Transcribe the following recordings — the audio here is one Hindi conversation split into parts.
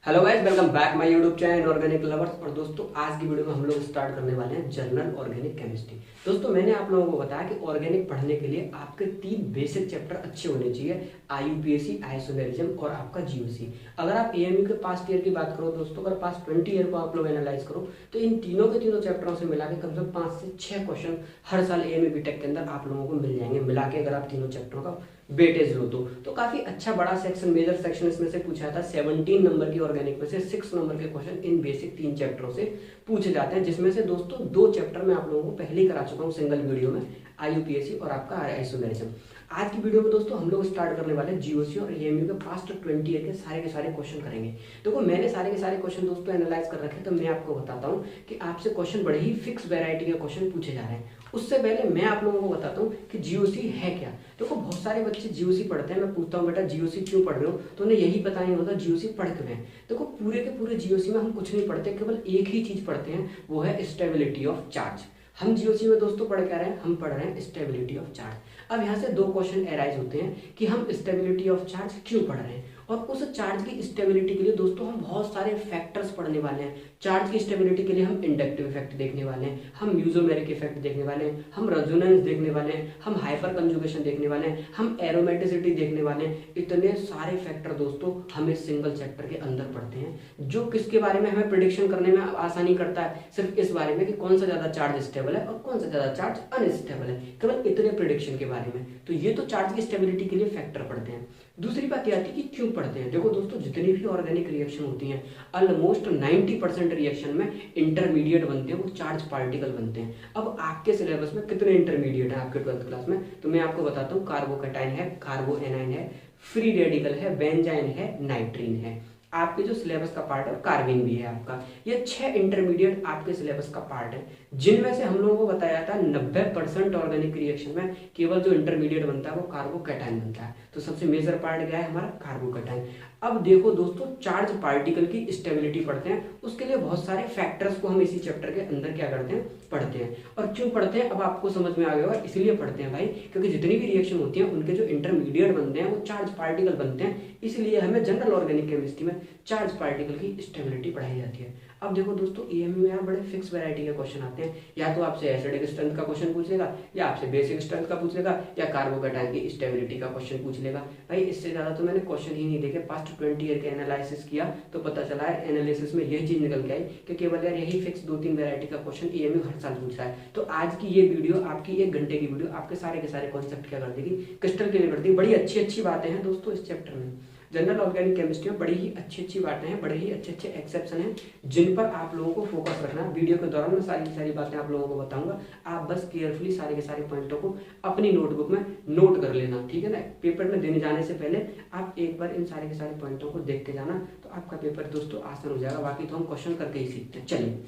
Hello guys, welcome back my YouTube channel organic lovers. और दोस्तों, आज की वीडियो में हम लोग स्टार्ट करने वाले हैं जनरल ऑर्गेनिक केमिस्ट्री। दोस्तों, मैंने आप लोगों को बताया कि ऑर्गेनिक पढ़ने के लिए आपके 3 बेसिक चैप्टर अच्छे होने चाहिए, आईयूपीएसी, आइसोमेरिज्म और आपका जीओसी। अगर आप एएमयू के पास्ट ईयर की बात करो दोस्तों, अगर पास्ट 20 ईयर को आप लोग एनालाइज करो तो इन तीनों के तीनों चैप्टरों से मिला के कम से कम 5 से 6 क्वेश्चन हर साल एएमयू बीटेक के अंदर आप लोगों को मिल जाएंगे। मिला के अगर आप तीनों चैप्टरों का वेटेज लो तो काफी अच्छा बड़ा सेक्शन, मेजर सेक्शन इसमें से पूछा था। 17 नंबर की ऑर्गेनिक में से 6 नंबर के क्वेश्चन इन बेसिक 3 चैप्टरों से पूछे जाते हैं, जिसमें से दोस्तों 2 चैप्टर मैं आप लोगों को पहले ही करा चुका हूँ सिंगल वीडियो में, आईयूपीएसी और आपका आइसोमेरिज्म। आज की वीडियो में दोस्तों हम लोग स्टार्ट करने वाले हैं जीओसी और एएमयू के पास्ट 20 ईयर के सारे क्वेश्चन करेंगे। देखो, मैंने सारे के सारे क्वेश्चन दोस्तों एनालाइज कर रखे हैं, तो मैं आपको बताता हूँ कि आपसे क्वेश्चन बड़े ही फिक्स वैरायटी के क्वेश्चन पूछे जा रहे हैं। उससे पहले मैं आप लोगों को बताता हूँ कि जीओसी है क्या। देखो, बहुत सारे बच्चे जीओसी पढ़ते हैं, मैं पूछता हूँ बेटा जीओसी क्यों पढ़ रहे हो, तो उन्हें यही पता नहीं होता जीओसी पढ़ क्यों है। देखो, पूरे के पूरे जीओसी में हम कुछ नहीं पढ़ते, केवल एक ही चीज पढ़ते हैं, वो है स्टेबिलिटी ऑफ चार्ज। हम जीओसी में दोस्तों पढ़ क्या रहे हैं, हम पढ़ रहे हैं स्टेबिलिटी ऑफ चार्ज। अब यहाँ से 2 क्वेश्चन एराइज होते हैं कि हम स्टेबिलिटी ऑफ चार्ज क्यों पढ़ रहे हैं, और उस चार्ज की स्टेबिलिटी के लिए दोस्तों हम बहुत सारे फैक्टर्स पढ़ने वाले हैं। चार्ज की स्टेबिलिटी के लिए हम इंडक्टिव इफेक्ट देखने वाले हैं, हम म्यूजोमेरिक इफेक्ट देखने वाले हैं, हम रेजोनेंस देखने वाले हैं, हम हाइपर कंजुगेशन देखने वाले हैं, हम एरोमेटिसिटी देखने वाले हैं। इतने सारे फैक्टर दोस्तों हम इस सिंगल चैप्टर के अंदर पढ़ते हैं, जो किसके बारे में हमें प्रिडिक्शन करने में आसानी करता है, सिर्फ इस बारे में कि कौन सा ज्यादा चार्ज स्टेबल है और कौन सा ज्यादा चार्ज अनस्टेबल है, केवल इतने प्रिडिक्शन के बारे में। तो ये तो चार्ज की स्टेबिलिटी के लिए फैक्टर पढ़ते हैं। दूसरी बात यह आती है कि क्यों पढ़ते हैं। देखो दोस्तों, जितनी भी ऑर्गेनिक रिएक्शन होती हैं, ऑलमोस्ट 90% रिएक्शन में इंटरमीडिएट बनते हैं, वो चार्ज पार्टिकल बनते हैं। अब आपके सिलेबस में कितने इंटरमीडिएट हैं आपके 12th क्लास में, तो मैं आपको बताता हूँ। कार्बोकेटाइन है, कार्बोएनाइन है, फ्री रेडिकल है, बेंजाइन है, नाइट्रीन है। आपके जो सिलेबस का पार्ट है, कार्बिन भी है आपका। ये 6 इंटरमीडिएट आपके सिलेबस का पार्ट है, जिनमें से हम लोगों को बताया था 90% ऑर्गेनिक रिएक्शन में केवल जो इंटरमीडिएट बनता है वो कार्बोकेटाइन बनता है। तो सबसे मेजर पार्ट क्या है हमारा, कार्बोकेटाइन। अब देखो दोस्तों, चार्ज पार्टिकल की स्टेबिलिटी पढ़ते हैं, उसके लिए बहुत सारे फैक्टर्स को हम इसी चैप्टर के अंदर क्या करते हैं, पढ़ते हैं। और क्यों पढ़ते हैं अब आपको समझ में आ गया होगा, इसलिए पढ़ते हैं भाई क्योंकि जितनी भी रिएक्शन होती है उनके जो इंटरमीडिएट बनते हैं वो चार्ज पार्टिकल बनते हैं, इसलिए हमें जनरल ऑर्गेनिक केमिस्ट्री में चार्ज पार्टिकल की स्टेबिलिटी पढ़ाई जाती है। अब देखो दोस्तों, एएमयू में यहाँ बड़े फिक्स वैरायटी के क्वेश्चन आते हैं, या तो आपसे एसिडिक स्ट्रेंथ का क्वेश्चन पूछ लेगा, या आपसे बेसिक स्ट्रेंथ का पूछ लेगा, या कार्बोकेटाइन की स्टेबिलिटी का क्वेश्चन पूछ लेगा। भाई इससे ज्यादा तो मैंने क्वेश्चन ही नहीं देखे, पास्ट 20 ईयर के एनालिसिस किया तो पता चला है एनालिसिस में यही चीज निकल के आई कि केवल यार यही फिक्स 2-3 वैरायटी का क्वेश्चन एएमयू हर साल पूछ रहा है। तो आज की ये वीडियो, आपकी 1 घंटे की वीडियो, आपके सारे के सारे कॉन्सेप्ट क्या कर देगी, क्रिस्टल क्लियर कर देगी। बड़ी अच्छी अच्छी बातें हैं दोस्तों इस चैप्टर में। जनरल ऑर्गेनिक केमिस्ट्री में बड़ी ही अच्छी बातें हैं, बड़े ही अच्छे एक्सेप्शन हैं, जिन पर आप लोगों को फोकस रखना है। वीडियो के दौरान मैं सारी की सारी बातें आप लोगों को बताऊंगा, आप बस केयरफुली सारे के सारे पॉइंटों को अपनी नोटबुक में नोट कर लेना, ठीक है ना। पेपर में देने जाने से पहले आप एक बार इन सारे के सारे पॉइंटों को देख के जाना, तो आपका पेपर दोस्तों आसान हो जाएगा। बाकी तो हम क्वेश्चन करके ही सीखते हैं। चलिए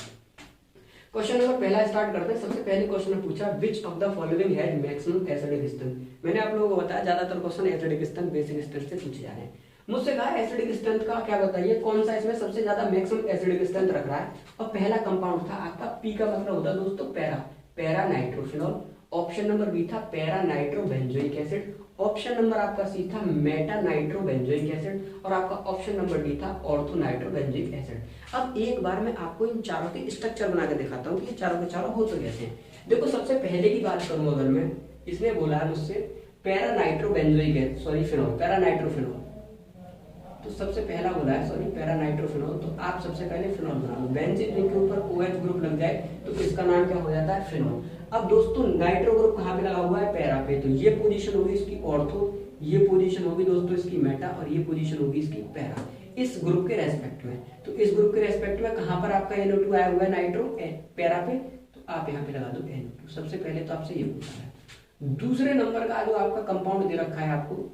क्वेश्चन नंबर पहला स्टार्ट करते हैं। सबसे पहले क्वेश्चन में पूछा which of the following has maximum acidic strength. मैंने आप लोगों को बताया ज्यादातर question acidic strength, basic strength से पूछे जा रहे हैं। मुझसे कहा एसिडिक स्ट्रेंथ का क्या बताइए, कौन सा इसमें सबसे ज्यादा मैक्सिमम एसिडिक स्ट्रेंथ रख रहा है। और पहला कंपाउंड था आपका पी का मतलब होता है दोस्तों para nitrophenol. Option number B था para nitrobenzoic acid. Option number आपका सी था मेटा नाइट्रोबेंजोइक एसिड। और आपका ऑप्शन नंबर डी था ऑर्थो नाइट्रोबेंजोइक एसिड। अब एक बार मैं आपको इन चारों की स्ट्रक्चर बना के दिखाता हूँ कि ये चारों के चारों हो तो कैसे हैं। देखो, सबसे पहले की बात करूं अगर मैं, इसने बोला है मुझसे para nitrobenzoic acid, sorry phenol, para nitrophenol. तो सबसे पहला बोला है सॉरी पैरा नाइट्रोफिनॉल, तो आप सबसे पहले फिनॉल बना लो। बेंजीन रिंग के ऊपर OH ग्रुप लग जाए तो इसका नाम क्या हो जाता है, फिनॉल। अब दोस्तों नाइट्रो ग्रुप कहाँ पे लगा हुआ है, पैरा पे, तो ये पोजीशन होगी इसकी ऑर्थो, ये पोजीशन होगी दोस्तों इसकी मेटा, और ये पोजीशन होगी इसकी पैरा, इस ग्रुप के रेस्पेक्ट में। तो इस ग्रुप के रेस्पेक्ट में कहाँ पर आपका NO2 आया हुआ है, नाइट्रो पैरा पे, तो आप यहाँ पे लगा दो NO2। सबसे पहले तो आपसे ये पूछा है। दूसरे नंबर का जो आपका कंपाउंड दे रखा है आपको,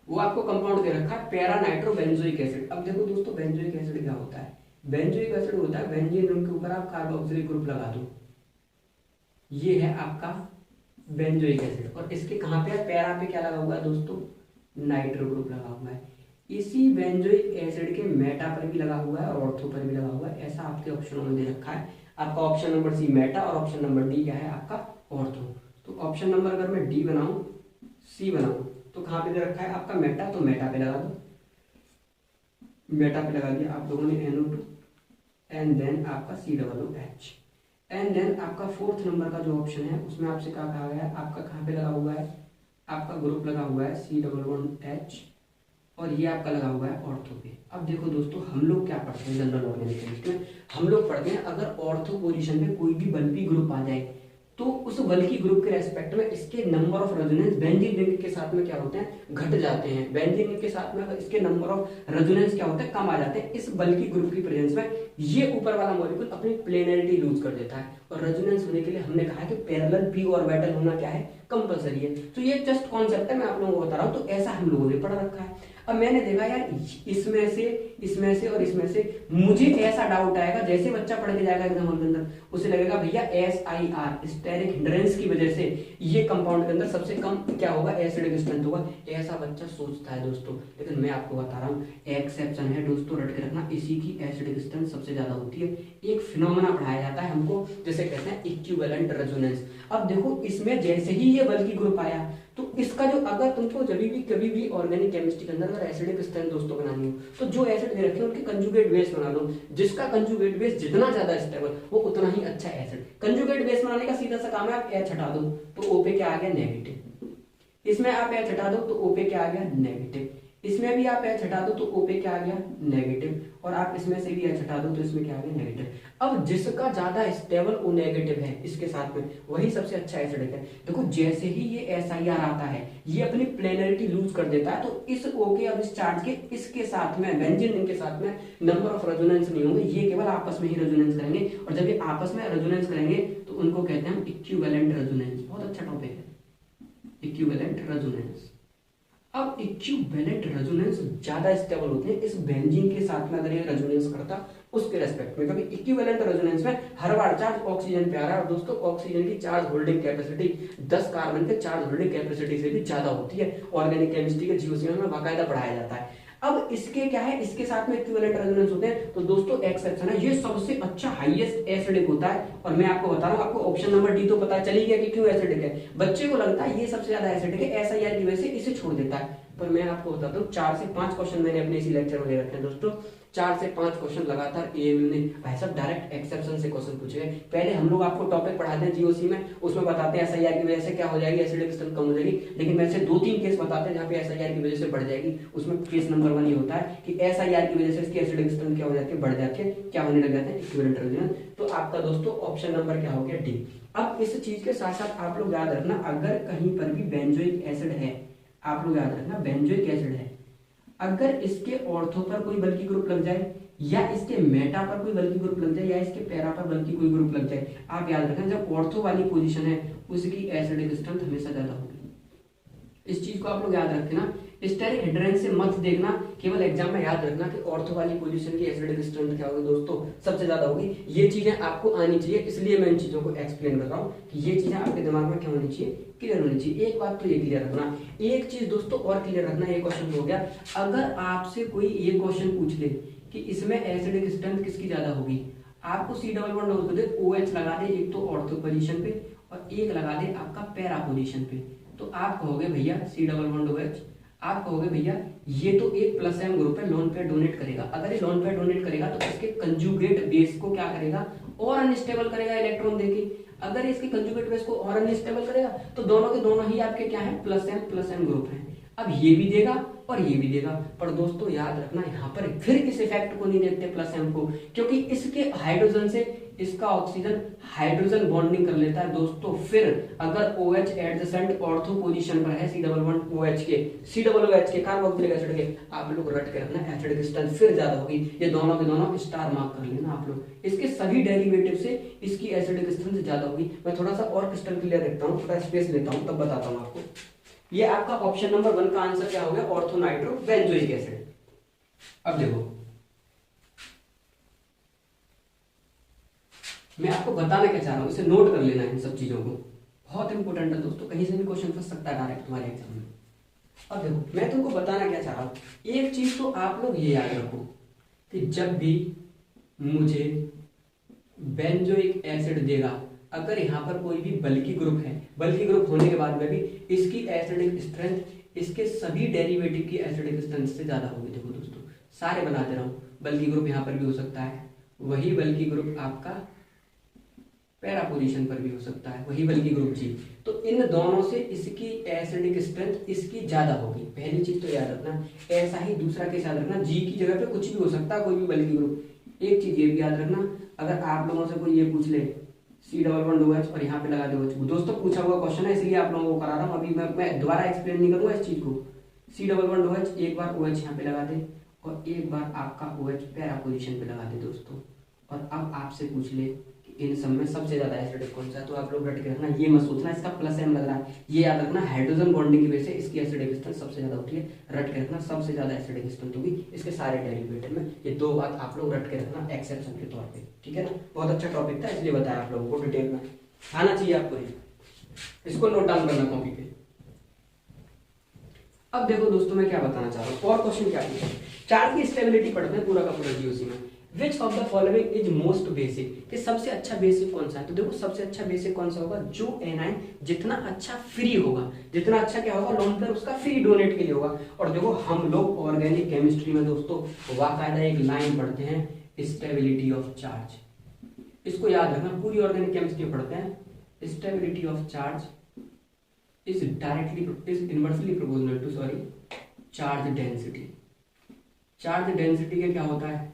वो आपको कंपाउंड दे रखा है पैरा नाइट्रोबेंजोइक एसिड। अब देखो दोस्तों, बेंजोइक एसिड क्या होता है, बेंजोइक एसिड होता है बेंजीन रिंग के ऊपर आप कार्बोक्सिलिक ग्रुप लगा दो, ये है आपका बेंजोइक एसिड। और इसके कहां पे है, पैरा पे क्या लगा हुआ है दोस्तों, नाइट्रो ग्रुप लगा हुआ है। इसी बेंजोइक एसिड के मेटा पर भी लगा हुआ है और ऑर्थो पर भी लगा हुआ है, ऐसा आपके ऑप्शनों में दे रखा है। आपका ऑप्शन नंबर सी मेटा और ऑप्शन नंबर डी क्या है आपका ऑर्थो। तो ऑप्शन नंबर अगर मैं डी बनाऊं, सी बनाऊं, तो कहां पे दे रखा है आपका मेटा, तो मेटा पे लगा दो। मेटा पे लगा दिया आप लोगों ने NO2 एंड देन आपका COOH एंड देन आपका फोर्थ नंबर का जो ऑप्शन है उसमें आपसे क्या कहा गया है, आपका कहाँ पे लगा हुआ है, आपका ग्रुप लगा हुआ है C11H और ये आपका लगा हुआ है ऑर्थो पे। अब देखो दोस्तों, हम लोग क्या पढ़ते हैं जनरल ऑर्गेनिक केमिस्ट्री में, हम लोग पढ़ते हैं अगर ऑर्थो पोजीशन पे कोई भी बल्कि ग्रुप आ जाए तो उस बल्कि ग्रुप के रेस्पेक्ट में इसके number of resonance benzene ring के साथ में क्या होते हैं, घट जाते हैं। बेंजीन रिंग के साथ में इसके नंबर ऑफ रेजोनेंस क्या होते हैं, कम आ जाते हैं। इस बल्कि ग्रुप की प्रेजेंस में ये ऊपर वाला मॉलिक्यूल अपनी प्लेनरिटी लूज कर देता है और रेजोनेंस होने के लिए हमने कहा कि पैरेलल p ऑर्बिटल होना क्या है, कंपलसरी है। तो ये जस्ट कॉन्सेप्ट है, मैं आप लोगों को बता रहा हूँ। तो ऐसा हम लोगों ने पढ़ रखा है। अब मैंने देखा यार इसमें से और इसमें से मुझे ऐसा डाउट आएगा, जैसे बच्चा पढ़ के जाएगा एग्जाम हॉल के अंदर उसे लगेगा भैया SIR स्टेरिक हिंड्रेंस की वजह से ये कंपाउंड के अंदर सबसे कम क्या होगा, एसिडिक स्ट्रेंथ होगा। ऐसा बच्चा सोचता है दोस्तों, लेकिन मैं आपको बता रहा हूँ एक्सेप्शन है दोस्तों, रट के रखना। इसी की एसिडिक स्ट्रेंथ सबसे ज्यादा होती है। एक फिनोमेना पढ़ाया जाता है हमको, जैसे कहते हैं इक्विवेलेंट रेजोनेंस। अब देखो इसमें जैसे ही ये बल्कि ग्रुप आया तो इसका जो, अगर तुमको जब भी कभी भी ऑर्गेनिक केमिस्ट्री के अंदर अगर एसिडिक स्ट्रेंथ दोस्तों बनानी हो तो जो एसिड दे रखे हैं उनके कंजुगेट बेस बना लो। जिसका कंजुगेट बेस जितना ज्यादा स्टेबल वो उतना ही अच्छा एसिड। कंजुगेट बेस बनाने का सीधा सा काम है, आप H हटा दो तो O पे क्या आ गया, नेगेटिव। इसमें आप H हटा दो तो O पे क्या आ गया, नेगेटिव। इसमें भी आप H हटा दो तो O पे क्या आ गया, नेगेटिव। और आप इसमें से भी H हटा दो तो इसमें क्या आ गया, नेगेटिव। अब जिसका ज्यादा स्टेबल O नेगेटिव है इसके साथ में वही सबसे अच्छा एसिडिक है। देखो जैसे ही ये SIR आता है ये अपनी प्लेनरिटी लूज कर देता है तो इस O के, अब इस चार्ज के इसके साथ में बेंजीन रिंग के साथ में नंबर ऑफ रेजोनेंस नहीं होंगे, ये केवल आपस में ही रेजोनेंस करेंगे। और जब ये आपस में रेजोनेंस करेंगे तो उनको कहते हैं हम इक्विवेलेंट रेजोनेंस। बहुत अच्छा टॉपिक है इक्विवेलेंट रेजोनेंस। अब इक्विवेलेंट रेजोनेंस ज्यादा स्टेबल होते हैं इस बेंजीन के साथ में अगर ये रेजोनेंस करता उसके रेस्पेक्ट में, क्योंकि इक्विवेलेंट रेजोनेंस में हर बार चार्ज ऑक्सीजन पे आ रहा है। और दोस्तों ऑक्सीजन की चार्ज होल्डिंग कैपेसिटी 10 कार्बन के चार्ज होल्डिंग कैपेसिटी से भी ज्यादा होती है। ऑर्गेनिक केमिस्ट्री के जीओसी में बाकायदा पढ़ाया जाता है। अब इसके क्या है, इसके साथ में इक्विवेलेंट रेजोनेंस होते हैं। तो दोस्तों एक्सेप्शन है, ये सबसे अच्छा हाईएस्ट एसिडिक होता है। और मैं आपको बता रहा हूँ, आपको ऑप्शन नंबर डी तो पता चली गया कि क्यों एसिडिक है। बच्चे को लगता है ये सबसे ज्यादा एसिडिक है, SIR की वजह से इसे छोड़ देता है। पर मैं आपको बताता हूँ 4 से 5 क्वेश्चन मैंने अपने इसी लेक्चर में ले रखे हैं दोस्तों। 4 से 5 क्वेश्चन लगातार AMU ने भाई साहब डायरेक्ट एक्सेप्शन से क्वेश्चन पूछे गए। पहले हम लोग आपको टॉपिक पढ़ाते हैं जीओसी में, उसमें बताते हैं SIR की वजह से क्या हो जाएगी, एसिडिक स्ट्रेंथ कम हो जाएगी। लेकिन वैसे 2-3 केस बताते हैं जहाँ पे SIR की वजह से बढ़ जाएगी। उसमें केस नंबर 1 ये होता है कि SIR की वजह से इसकी एसिडिक स्ट्रेंथ क्या हो जाती है, बढ़ जाती है, क्या होने लग जाते हैं, इक्विवेलेंट रेजोनेंस। तो आपका दोस्तों ऑप्शन नंबर क्या हो गया, डी। अब इस चीज के साथ साथ आप लोग याद रखना, अगर कहीं पर भी बेंजोइक एसिड है, आप लोग याद रखना बेंजोइक एसिड है, अगर इसके ऑर्थो पर कोई बल्कि ग्रुप लग जाए या इसके मेटा पर कोई बल्कि ग्रुप लग जाए या इसके पैरा पर बल्कि कोई ग्रुप लग जाए, आप याद रखना जब ऑर्थो वाली पोजीशन है उसकी एसिडिक स्ट्रेंथ हमेशा ज्यादा होगी। इस चीज को आप लोग याद रखना। स्टेरिक हिंड्रेंस से मत देखना, केवल एग्जाम में याद रखना कि ऑर्थो वाली पोजीशन की एसिडिक स्ट्रेंथ क्या होगी दोस्तों, सबसे ज्यादा होगी। ये चीजें आपको आनी चाहिए, इसलिए मैं इन चीजों को एक्सप्लेन कर रहा हूँ कि ये चीजें आपके दिमाग में क्या होनी चाहिए, क्लियर होनी चाहिए। एक बात तो ये क्लियर रखना, एक चीज दोस्तों और क्लियर रखना, ये क्वेश्चन हो गया। अगर आपसे कोई ये क्वेश्चन पूछ ले कि इसमें एसिडिक स्ट्रेंथ किसकी ज्यादा होगी, आपको C11OH लगा दे एक तो ऑर्थो पोजीशन पे और एक लगा दे आपका पैरा पोजीशन पे, तो आप कहोगे भैया C11OH, आप कहोगे भैया ये तो एक +M ग्रुप है, लोन पेयर डोनेट करेगा। अगर ये लोन पेयर डोनेट करेगा तो इसके कंजुगेट बेस को क्या करेगा, और अनस्टेबल करेगा इलेक्ट्रॉन देके। अगर इसके कंजुगेट बेस को और अनस्टेबल करेगा तो दोनों के दोनों ही आपके क्या है, +M ग्रुप है। अब ये भी देगा और ये भी देगा। पर दोस्तों याद रखना यहाँ पर फिर इस इफेक्ट को नहीं देखते +M को, क्योंकि इसके हाइड्रोजन से इसका ऑक्सीजन हाइड्रोजन बॉन्डिंग कर लेता है दोस्तों। फिर अगर OH एडजेसेंट ऑर्थो पोजीशन पर है C11OH के कार्बोक्सिलिक एसिड के, आप लोग रट के रखना एसिडिक स्ट्रेंथ फिर ज्यादा होगी। ये दोनों के दोनों स्टार मार्क कर लेना आप लोग, इसके सभी डेरिवेटिव से इसकी एसिडिक स्ट्रेंथ ज्यादा होगी। मैं थोड़ा सा और क्रिस्टल क्लियर रखता हूँ, थोड़ा स्पेस लेता हूँ, तब बताता हूँ आपको। ये आपका ऑप्शन नंबर 1 का आंसर क्या हो गया, ऑर्थो नाइट्रो बेंजोइक एसिड। अब देखो मैं आपको बताना क्या चाह रहा हूं, इसे नोट कर लेना है इन सब चीजों को, बहुत इंपॉर्टेंट है दोस्तों, कहीं से भी क्वेश्चन फंस सकता है डायरेक्ट तुम्हारे एग्जाम में। अब देखो मैं तुमको बताना क्या चाह रहा हूं, एक चीज तो आप लोग ये याद रखो कि जब भी मुझे बेंजोइक एसिड देगा, अगर यहाँ पर कोई भी बल्कि ग्रुप है, बल्कि ग्रुप होने के बाद में भी इसकी एसिडिक स्ट्रेंथ इसके सभी डेरिवेटिव की एसिडिक स्ट्रेंथ से ज्यादा होगी। देखो दोस्तों सारे बना दे रहा हूँ, बल्कि ग्रुप यहाँ पर भी हो सकता है, वही बल्कि ग्रुप आपका पैरा पोजीशन पर भी हो सकता है, वही बल्कि ग्रुप जी। तो इन दोनों से इसकी एसिडिक स्ट्रेंथ इसकी ज्यादा होगी, पहली चीज तो याद रखना। ऐसा ही दूसरा केस याद रखना, जी की जगह पे कुछ भी हो सकता है, कोई भी बल्कि ग्रुप। एक चीज ये भी याद रखना, अगर आप लोगों से कोई ये पूछ ले C++OH और यहाँ पे लगा दो OH, दोस्तों पूछा हुआ क्वेश्चन है इसलिए आप लोगों को करा रहा हूँ, अभी मैं दोबारा एक्सप्लेन नहीं करूंगा इस चीज को। C++OH एक बार OH यहाँ पे लगा दे और एक बार आपका OH पैरा पोजीशन पे लगा दे दोस्तों, और अब आपसे पूछ ले कि इन सब में सबसे ज्यादा एसिडिक कौन सा है, तो आप लोग रट के रखना, ये मत सोचना इसका प्लस M लग रहा है, ये याद रखना हाइड्रोजन बॉन्डिंग की वजह से इसकी एसिडिक स्ट्रेंथ सबसे ज्यादा होती है। रट के रखना सबसे ज्यादा एसिडिक स्ट्रेंथ होगी इसके सारे डेरिवेटिव में। ये दो बात आप लोग रट के रखना एक्सेप्शन के तौर पे, ठीक है ना। बहुत अच्छा टॉपिक था इसलिए बताया आप लोगों को, डिटेल में आना चाहिए आपको, इसको नोट डाउन करना कॉपी पे। अब देखो दोस्तों मैं क्या बताना चाह रहा हूँ, और क्वेश्चन क्या पूछा, चार्ज की स्टेबिलिटी पढ़ते हैं पूरा का पूरा जीओसी में। Which of the following is most basic, कि सबसे अच्छा बेसिक कौन सा है, तो देखो सबसे अच्छा बेसिक कौन सा होगा, जो एनाइन जितना अच्छा फ्री होगा, जितना अच्छा क्या होगा लोन पेयर उसका फ्री डोनेट के लिए होगा। और देखो हम लोग ऑर्गेनिक केमिस्ट्री में दोस्तों बाकायदा एक लाइन पढ़ते हैं, स्टेबिलिटी ऑफ चार्ज, इसको याद रखना, पूरी ऑर्गेनिक केमिस्ट्री पढ़ते हैं, stability of charge is inversely proportional to charge density. Charge density का क्या होता है,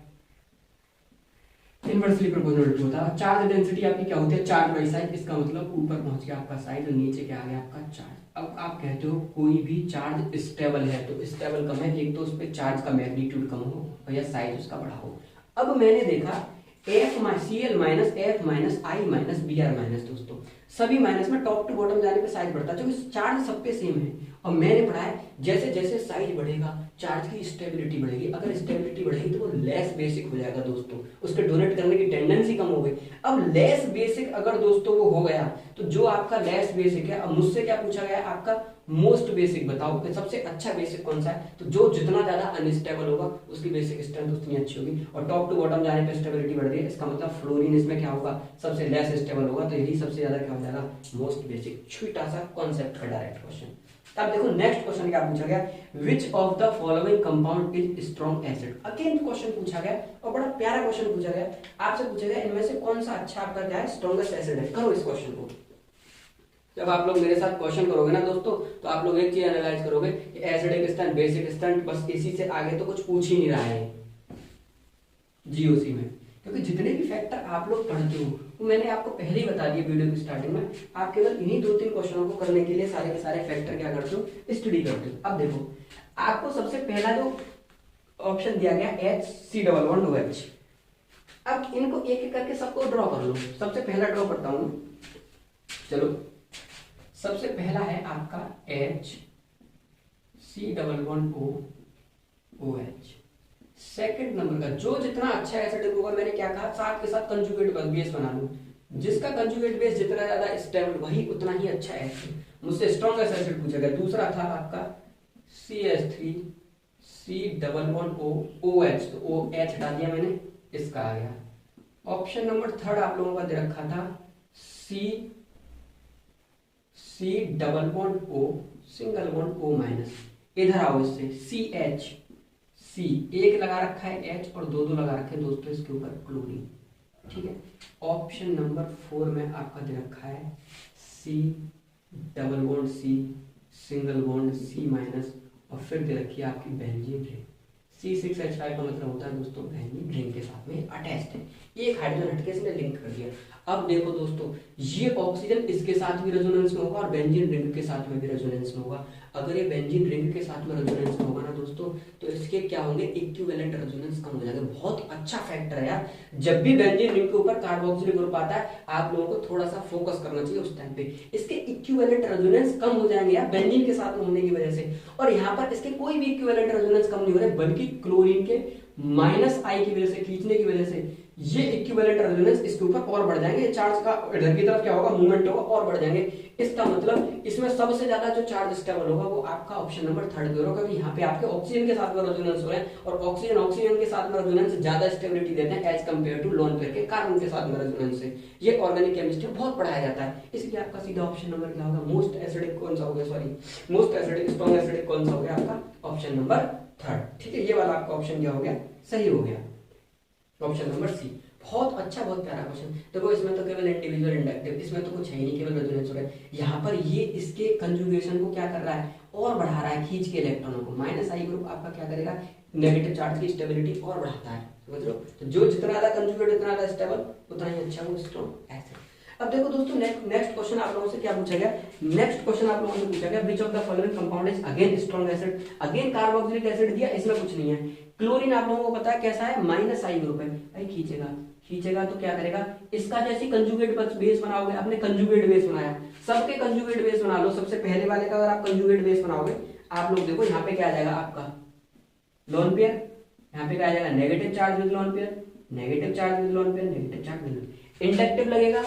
इनवर्सली प्रोपोर्शनल टू होता है। चार्ज डेंसिटी आपकी क्या होती है, चार्ज बाई साइज, इसका मतलब ऊपर पहुंच गया आपका साइज और नीचे क्या आ गया आपका चार्ज। अब आप कहते हो कोई भी चार्ज स्टेबल है, तो स्टेबल कम है, एक तो उस पर चार्ज का मैग्नीट्यूड कम हो और या साइज उसका बड़ा हो। अब मैंने देखा Cl minus F minus I minus Br minus, दोस्तों सभी माइनस में टॉप टू बॉटम जाने पे साइज बढ़ता है, क्योंकि चार्ज सब पे सेम है। और मैंने पढ़ा है जैसे जैसे साइज बढ़ेगा चार्ज की स्टेबिलिटी बढ़ेगी, अगर स्टेबिलिटी बढ़ेगी तो वो लेस बेसिक हो जाएगा दोस्तों, उसके डोनेट करने की टेंडेंसी कम हो गई। अब लेस बेसिक अगर दोस्तों वो हो गया, तो जो आपका लेस बेसिक है, अब मुझसे क्या पूछा गया आपका मोस्ट बेसिक बताओ कि सबसे अच्छा बेसिक कौन सा है, तो जो जितना ज्यादा अनस्टेबल होगा उसकी बेसिक स्ट्रेंथ उतनी अच्छी होगी। और टॉप टू बॉटम जाने पे स्टेबिलिटी बढ़ रही है, इसका मतलब फ्लोरीन इसमें क्या होगा, सबसे लेस स्टेबल होगा, तो यही सबसे ज्यादा क्या हो जाएगा, मोस्ट बेसिक। छोटा सा कॉन्सेप्ट का डायरेक्ट क्वेश्चन। तब देखो नेक्स्ट क्वेश्चन क्या पूछा गया, which of the following compound is strong acid. Again question पूछा गया और बड़ा प्यारा क्वेश्चन पूछा गया, आपसे पूछा गया इनमें से कौन सा अच्छा आपका क्या है, स्ट्रॉन्गेस्ट एसिड है। करो इस क्वेश्चन को, जब आप लोग मेरे साथ क्वेश्चन करोगे ना दोस्तों, तो आप लोग एक चीज एनालाइज करोगे कि एसिडिक स्टैंड, बेसिक स्टैंड, बस इसी से आगे तो कुछ पूछ ही नहीं रहा है जीओसी में, क्योंकि जितने भी फैक्टर आप लोग पढ़ते हो वो मैंने आपको पहले ही बता दिया वीडियो की स्टार्टिंग में। आप केवल इन्हीं 2-3 क्वेश्चनों को करने के लिए सारे के सारे फैक्टर क्या करते हो, स्टडी करते हो। अब देखो आपको सबसे पहला जो ऑप्शन दिया गया HC++OH, अब इनको एक एक करके सबको ड्रॉ कर लो। सबसे पहला ड्रॉ करता हूं, चलो सबसे पहला है आपका HC++OH। सेकंड नंबर का जो जितना अच्छा एसिडिक होगा, मैंने क्या कहा, साथ के साथ कंजुगेट बेस बना लो, जिसका कंजुगेट बेस जितना ज्यादा स्टेबल वही उतना ही अच्छा एसिड। मुझसे स्ट्रॉन्गेस्ट एसिड पूछा गया। दूसरा था आपका CH3C++OH, तो OH हटा दिया मैंने, इसका आ गया। ऑप्शन नंबर थर्ड आप लोगों का दे रखा था C++O single bond O minus, इधर आओ इससे CH, एक लगा रखा है H और दो लगा रखे हैं दोस्तों इसके ऊपर क्लोरीन, ठीक है। ऑप्शन नंबर 4 में आपका दे रखा है C++C single bond C minus, और फिर दे रखी है आपकी बेंजीन रिंग। C6H5 का मतलब होता है दोस्तों बेंजीन रिंग के साथ में अटैच्ड है, एक हाइड्रोजन हटके इसने लिंक कर दिया। अब देखो दोस्तों ये ऑक्सीजन इसके साथ भी रेजोनेंस में होगा और बेंजीन रिंग के साथ में भी रेजोनेंस में होगा। अगर ये बेंजीन रिंग के साथ में रेजोनेंस में होगा ना दोस्तों, तो इसके क्या होंगे, इक्विवेलेंट रेजोनेंस कम हो जाएगा। बहुत अच्छा फैक्टर है यार, जब भी बेंजीन रिंग के ऊपर कार्बोक्सिलिक ग्रुप आता है आप लोगों को थोड़ा सा फोकस करना चाहिए उस टाइम पे। इसके इक्विवेलेंट रेजोनेंस कम हो जाएंगे यार बेंजीन के साथ में होने की वजह से, और यहाँ पर इसके कोई भी इक्विवेलेंट रेजोनेंस कम नहीं हो रहे, बल्कि क्लोरीन के -I की वजह से, खींचने की वजह से ये इक्विवेलेंट रेजोनेंस इसके ऊपर और बढ़ जाएंगे, चार्ज का इधर की तरफ क्या होगा, मूवमेंट होगा और बढ़ जाएंगे। इसका मतलब इसमें सबसे ज्यादा जो चार्ज स्टेबल होगा वो आपका ऑप्शन नंबर 3 पे होगा, क्योंकि यहाँ पे आपके ऑक्सीजन के साथ में रेजोनेंस हो रहे हैं, और ऑक्सीजन के साथ में रेजोनेंस ज्यादा स्टेबिलिटी देते हैं as compare to lone pair के कार्बन के साथ में रेजोनेंस से। ये ऑर्गेनिक केमिस्ट्री में बहुत पढ़ाया जाता है, इसलिए आपका सीधा ऑप्शन नंबर क्या होगा, मोस्ट एसिडिक कौन सा हो गया, sorry most acidic strong acidic कौन सा हो गया आपका ऑप्शन नंबर थर्ड। ठीक है, ये वाला आपका ऑप्शन क्या हो गया, सही हो गया, ऑप्शन नंबर सी। बहुत अच्छा, बहुत प्यारा क्वेश्चन। देखो इसमें तो केवल इंडिविजुअल इंडक्टिव, इसमें तो कुछ है ही नहीं, केवल रेजोनेंस हो रहा है। यहाँ पर ये इसके कंजुगेशन को क्या कर रहा है, और बढ़ा रहा है खींच के इलेक्ट्रॉनों को। माइनस आई ग्रुप आपका क्या करेगा, नेगेटिव चार्ज की स्टेबिलिटी और बढ़ाता है, समझ लो। तो जो जितना ज्यादा कंजुगेट उतना ज्यादा स्टेबल, उतना ही अच्छा वो स्ट्रॉन्ग। ऐसे अब देखो दोस्तों, नेक्स्ट क्वेश्चन आप लोगों से क्या पूछा गया, नेक्स्ट क्वेश्चन आप लोगों से पूछा गया which of the following compound is again strong acid. Again carboxylic acid दिया, इसमें कुछ नहीं है। क्लोरीन आप लोगों को पता है कैसा है, माइनस आई ग्रुप है। भाई खींचेगा तो क्या करेगा, इसका जैसे कंजुगेट बेस बनाओगे, आपने कंजुगेट बेस बनाया, सबके कंजुगेट बेस बना लो। सबसे पहले वाले का अगर आप कंजुगेट बेस बनाओगे, आप लोग देखो यहाँ पे क्या आ जाएगा आपका लोन पेयर, यहाँ पे क्या आ जाएगा negative charge with lone pair, negative charge with lone pair, negative charge with inductive लगेगा।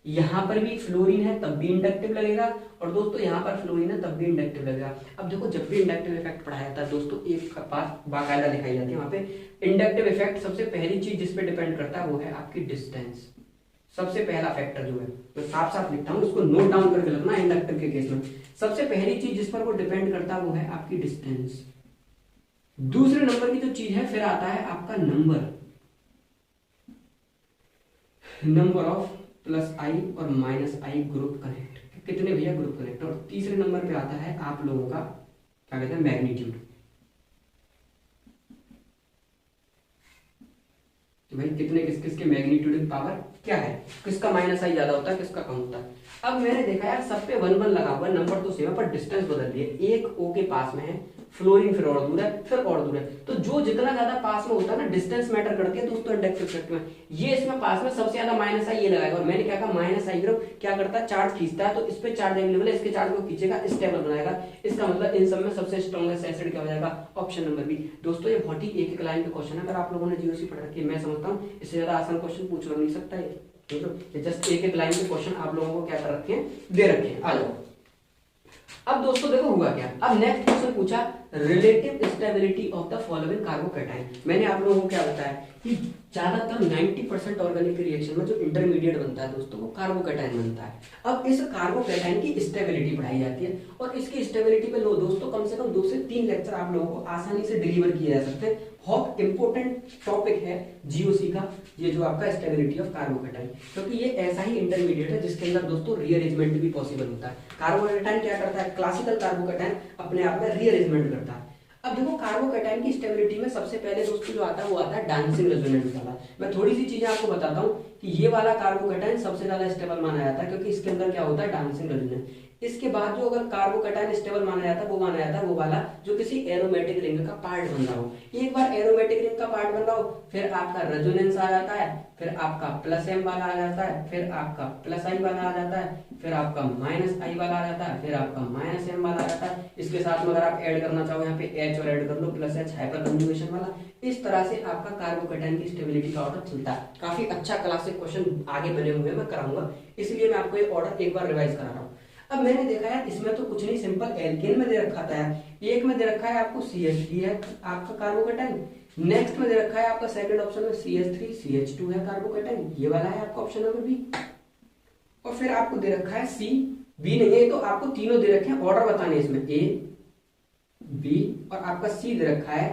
यहाँ पर भी फ्लोरीन है तब भी इंडक्टिव लगेगा, और दोस्तों यहाँ पर फ्लोरीन है तब भी इंडक्टिव लगेगा। अब देखो जब भी इंडक्टिव इफेक्ट पढ़ाया जाता है दोस्तों, एक बात बाकायदा दिखाई जाती है वहां पे। इंडक्टिव इफेक्ट सबसे पहली चीज जिस पे डिपेंड करता है वो है आपकी डिस्टेंस। सबसे पहला फैक्टर जो है, मैं साफ साफ लिखता हूँ, उसको नोट डाउन करके रखना। इंडक्टिव के केस में सबसे पहली चीज जिस पर वो डिपेंड करता है वो है आपकी डिस्टेंस। दूसरे नंबर की जो चीज है फिर आता है आपका नंबर ऑफ प्लस आई और माइनस आई ग्रुप कनेक्ट, कितने भैया ग्रुप कनेक्ट। और तीसरे नंबर पे आता है आप लोगों का क्या कहते हैं, मैग्नीट्यूड। तो भाई कितने किस किस के मैग्नीट्यूड पावर क्या है, किसका माइनस आई ज्यादा होता है, किसका कम होता है। अब मैंने देखा यार सब पे 1 1 लगा हुआ है, नंबर तो सेम है पर डिस्टेंस बदल दिए। एक ओ के पास में है, फ्लोरीन फिर और दूर है, फिर और दूर है। तो जो जितना ज्यादा पास में होता है ना, डिस्टेंस मैटर करती है दोस्तों इंडक्टिव इफेक्ट में। ये इसमें पास में सबसे ज्यादा माइनस आई ये लगाएगा, और मैंने क्या कहा माइनस आई ग्रुप क्या करता है, चार्ज खींचता है। तो इस पे चार्ज अवेलेबल है, इसके चार्ज को खींचेगा, स्टेबल बनाएगा। इसका मतलब इन सब में सबसे स्ट्रॉन्गेस्ट एसिड क्या हो जाएगा, ऑप्शन नंबर बी। दोस्तों ये बहुत ही एक लाइन का क्वेश्चन है, अगर आप लोगों ने जीओसी पढ़ रखी है, मैं समझता हूँ इससे ज्यादा आसान क्वेश्चन पूछ नहीं सकता है। तो जस्ट एक लाइन के क्वेश्चन आप लोगों को क्या कर रखे हैं, दे रखे हैं। आ जाओ। अब दोस्तों देखो हुआ क्या, अब नेक्स्ट क्वेश्चन पूछा relative stability of the following carbocation. मैंने आप लोगों को क्या बताया कि ज्यादातर 90% ऑर्गेनिक रिएक्शन में जो इंटरमीडिएट बनता है दोस्तों वो कार्बोकैटायन बनता है। अब इस कार्बोकैटायन की स्टेबिलिटी बढ़ाई जाती है, और इसकी स्टेबिलिटी पे लो दोस्तों कम से कम 2 से 3 लेक्चर आप लोगों को आसानी से डिलीवर किए जा सकते हैं। बहुत इंपॉर्टेंट टॉपिक है जीओसी का ये जो आपका स्टेबिलिटी ऑफ कार्बोकैटायन, क्योंकि ये ऐसा ही इंटरमीडिएट है जिसके अंदर दोस्तों रीअरेंजमेंट भी पॉसिबल होता है। कार्बोकैटायन क्या करता है, क्लासिकल कार्बोकैटायन अपने आप में रीअरेंजमेंट करता है। अब देखो कार्बोकैटायन की स्टेबिलिटी में सबसे पहले दोस्तों जो आता है वो आता है डांसिंग रेजोनेंस वाला। मैं थोड़ी सी चीजें आपको बताता हूँ कि ये वाला कार्बोकैटायन सबसे ज्यादा स्टेबल माना जाता है, क्योंकि इसके अंदर क्या होता है डांसिंग रेजोनेंस। इसके बाद जो अगर कार्बोकैटायन स्टेबल माना जाता है वो माना जाता है वो वाला जो किसी एरोमेटिक रिंग का पार्ट बन रहा हो। एक बार एरोमेटिक रिंग का पार्ट बन रहा हो, फिर आपका रेजोनेंस आ जाता है, फिर आपका प्लस एम वाला आ जाता है, फिर आपका प्लस आई वाला आ जाता है, फिर आपका माइनस आई वाला आ जाता है, फिर आपका माइनस एम वाला आ जाता है। इसके साथ में अगर आप ऐड करना चाहो यहाँ पे एच और ऐड कर लो, प्लस एच हाइपर कंजुगेशन वाला। इस तरह से आपका कार्बोकैटायन की स्टेबिलिटी का ऑर्डर चलता है। काफी अच्छा क्लासिक क्वेश्चन आगे बने हुए मैं कराऊंगा, इसलिए मैं आपको ये ऑर्डर एक बार रिवाइज करा रहा हूँ। अब मैंने देखा है इसमें तो कुछ नहीं, सिंपल एल्केन में दे रखा था यार। एक में दे रखा है आपको CH3 है आपका कार्बोकैटायन, नेक्स्ट में दे रखा है आपका सेकंड ऑप्शन में CH3 CH2 है कार्बोकैटायन, ये वाला है आपका ऑप्शन नंबर बी। और फिर आपको दे रखा है C, B नहीं है तो आपको तीनों दे रखे हैं, ऑर्डर बताने इसमें A B और आपका C दे रखा है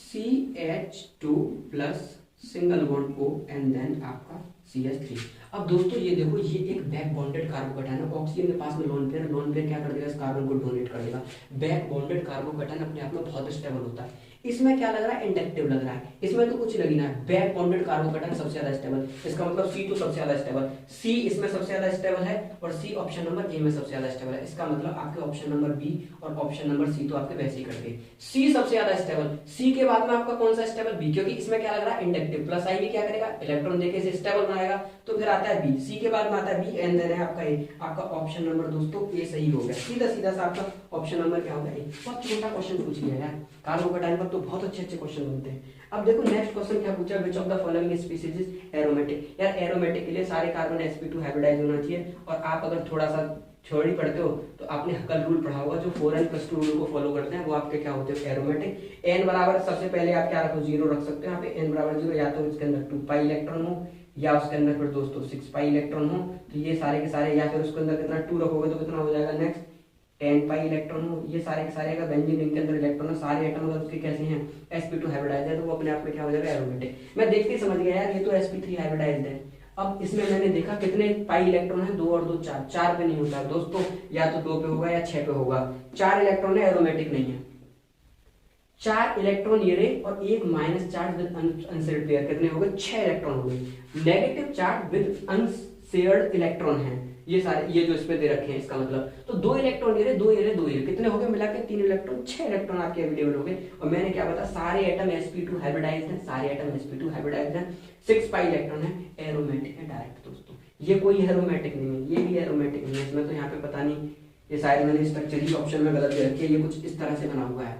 CH2 plus single bond O and then आपका CH3। अब दोस्तों ये देखो ये एक बैक बॉन्डेड कार्बोकैटायन है, ऑक्सीजन के पास में लोन पेयर क्या कर देगा, इस कार्बन को डोनेट कर देगा। बैक बॉन्डेड कार्बोकैटायन अपने आप में बहुत स्टेबल होता है। इसमें क्या लग रहा है, इंडक्टिव लग रहा है, इसमें तो कुछ लगी ना है। बैक बॉन्डेड कार्बोकैटायन सबसे ज्यादा स्टेबल, इसका मतलब C तो सबसे ज्यादा स्टेबल, C इसमें सबसे ज्यादा स्टेबल है और C ऑप्शन नंबर ए में सबसे ज्यादा स्टेबल है। इसका मतलब आपके ऑप्शन नंबर बी और ऑप्शन नंबर C तो आपके वैसे ही कट गए। C सबसे ज्यादा स्टेबल, C के बाद में आपका कौन सा स्टेबल, B, क्योंकि इसमें क्या लग रहा है इंडक्टिव, प्लस आई भी क्या करेगा इलेक्ट्रॉन देके इसे स्टेबल बनाएगा। तो फिर आता है B, C के बाद में आता है B एंड देन है आपका A। आपका ऑप्शन नंबर दोस्तों ए सही हो गया, सीधा सीधा सा आपका ऑप्शन नंबर क्या होगा ए। बहुत छोटा क्वेश्चन पूछ लिया यार, कार्बोकैटायन पर तो बहुत अच्छे अच्छे क्वेश्चन बनते हैं। अब देखो नेक्स्ट क्वेश्चन क्या पूछा, which of the following species is aromatic. यार एरोमेटिक के लिए सारे कार्बन sp2 हाइब्रिडाइज होना चाहिए। और आप अगर थोड़ा सा थ्योरी पढ़ते हो तो आपने हकल रूल पढ़ा होगा, जो 4n+2 रूल को फॉलो करते हैं वो आपके क्या होते हैं एरोमेटिक। n बराबर सबसे पहले आप क्या रखो 0 रख सकते हो यहाँ पे, n बराबर 0, या तो इसके अंदर 2 पाई इलेक्ट्रॉन हो या उसके अंदर फिर दोस्तों 6 पाई इलेक्ट्रॉन हो। तो ये सारे के सारे, या फिर उसके अंदर कितना 2 रखोगे तो कितना हो जाएगा नेक्स्ट 10 पाई इलेक्ट्रॉन हो, ये सारे के सारे अगर बेंजीन रिंग के अंदर इलेक्ट्रॉन है, सारे एटम अगर उसके कैसे हैं sp2 हाइब्रिडाइज्ड है, तो वो अपने आप में क्या हो जाएगा एरोमेटिक। मैं देखते ही समझ गया यार ये तो sp3 हाइब्रिडाइज्ड है। अब इसमें मैंने देखा कितने पाई इलेक्ट्रॉन है, 2 और 2 4, 4 पे नहीं होता दोस्तों, या तो 2 पे होगा या 6 पे होगा। 4 इलेक्ट्रॉन है, एरोमेटिक नहीं है। 4 इलेक्ट्रॉन ये रहे और एक minus charge with unshared pair, कितने हो गए 6 इलेक्ट्रॉन हो गए। Negative charge with unshared electron है ये सारे, ये जो इसमें दे रखे हैं, इसका मतलब तो 2 इलेक्ट्रॉन ये रहे, 2 ये रहे, 2 ये रहे, कितने हो गए मिला के 3 इलेक्ट्रॉन, 6 इलेक्ट्रॉन आपके अवेलेबल हो गए। और मैंने क्या बताया सारे एटम sp2 हाइब्रिडाइज्ड हैं, सारे एटम sp2 हाइब्रिडाइज्ड हैं, 6 पाई इलेक्ट्रॉन है, एरोमेटिक है डायरेक्ट दोस्तों। ये कोई एरोमेटिक नहीं है, ये भी एरोमेटिक नहीं है। इसमें तो यहाँ पे पता नहीं, ये शायद मैंने स्ट्रक्चर ही ऑप्शन में गलत दे रखी है, ये कुछ इस तरह से बना हुआ है,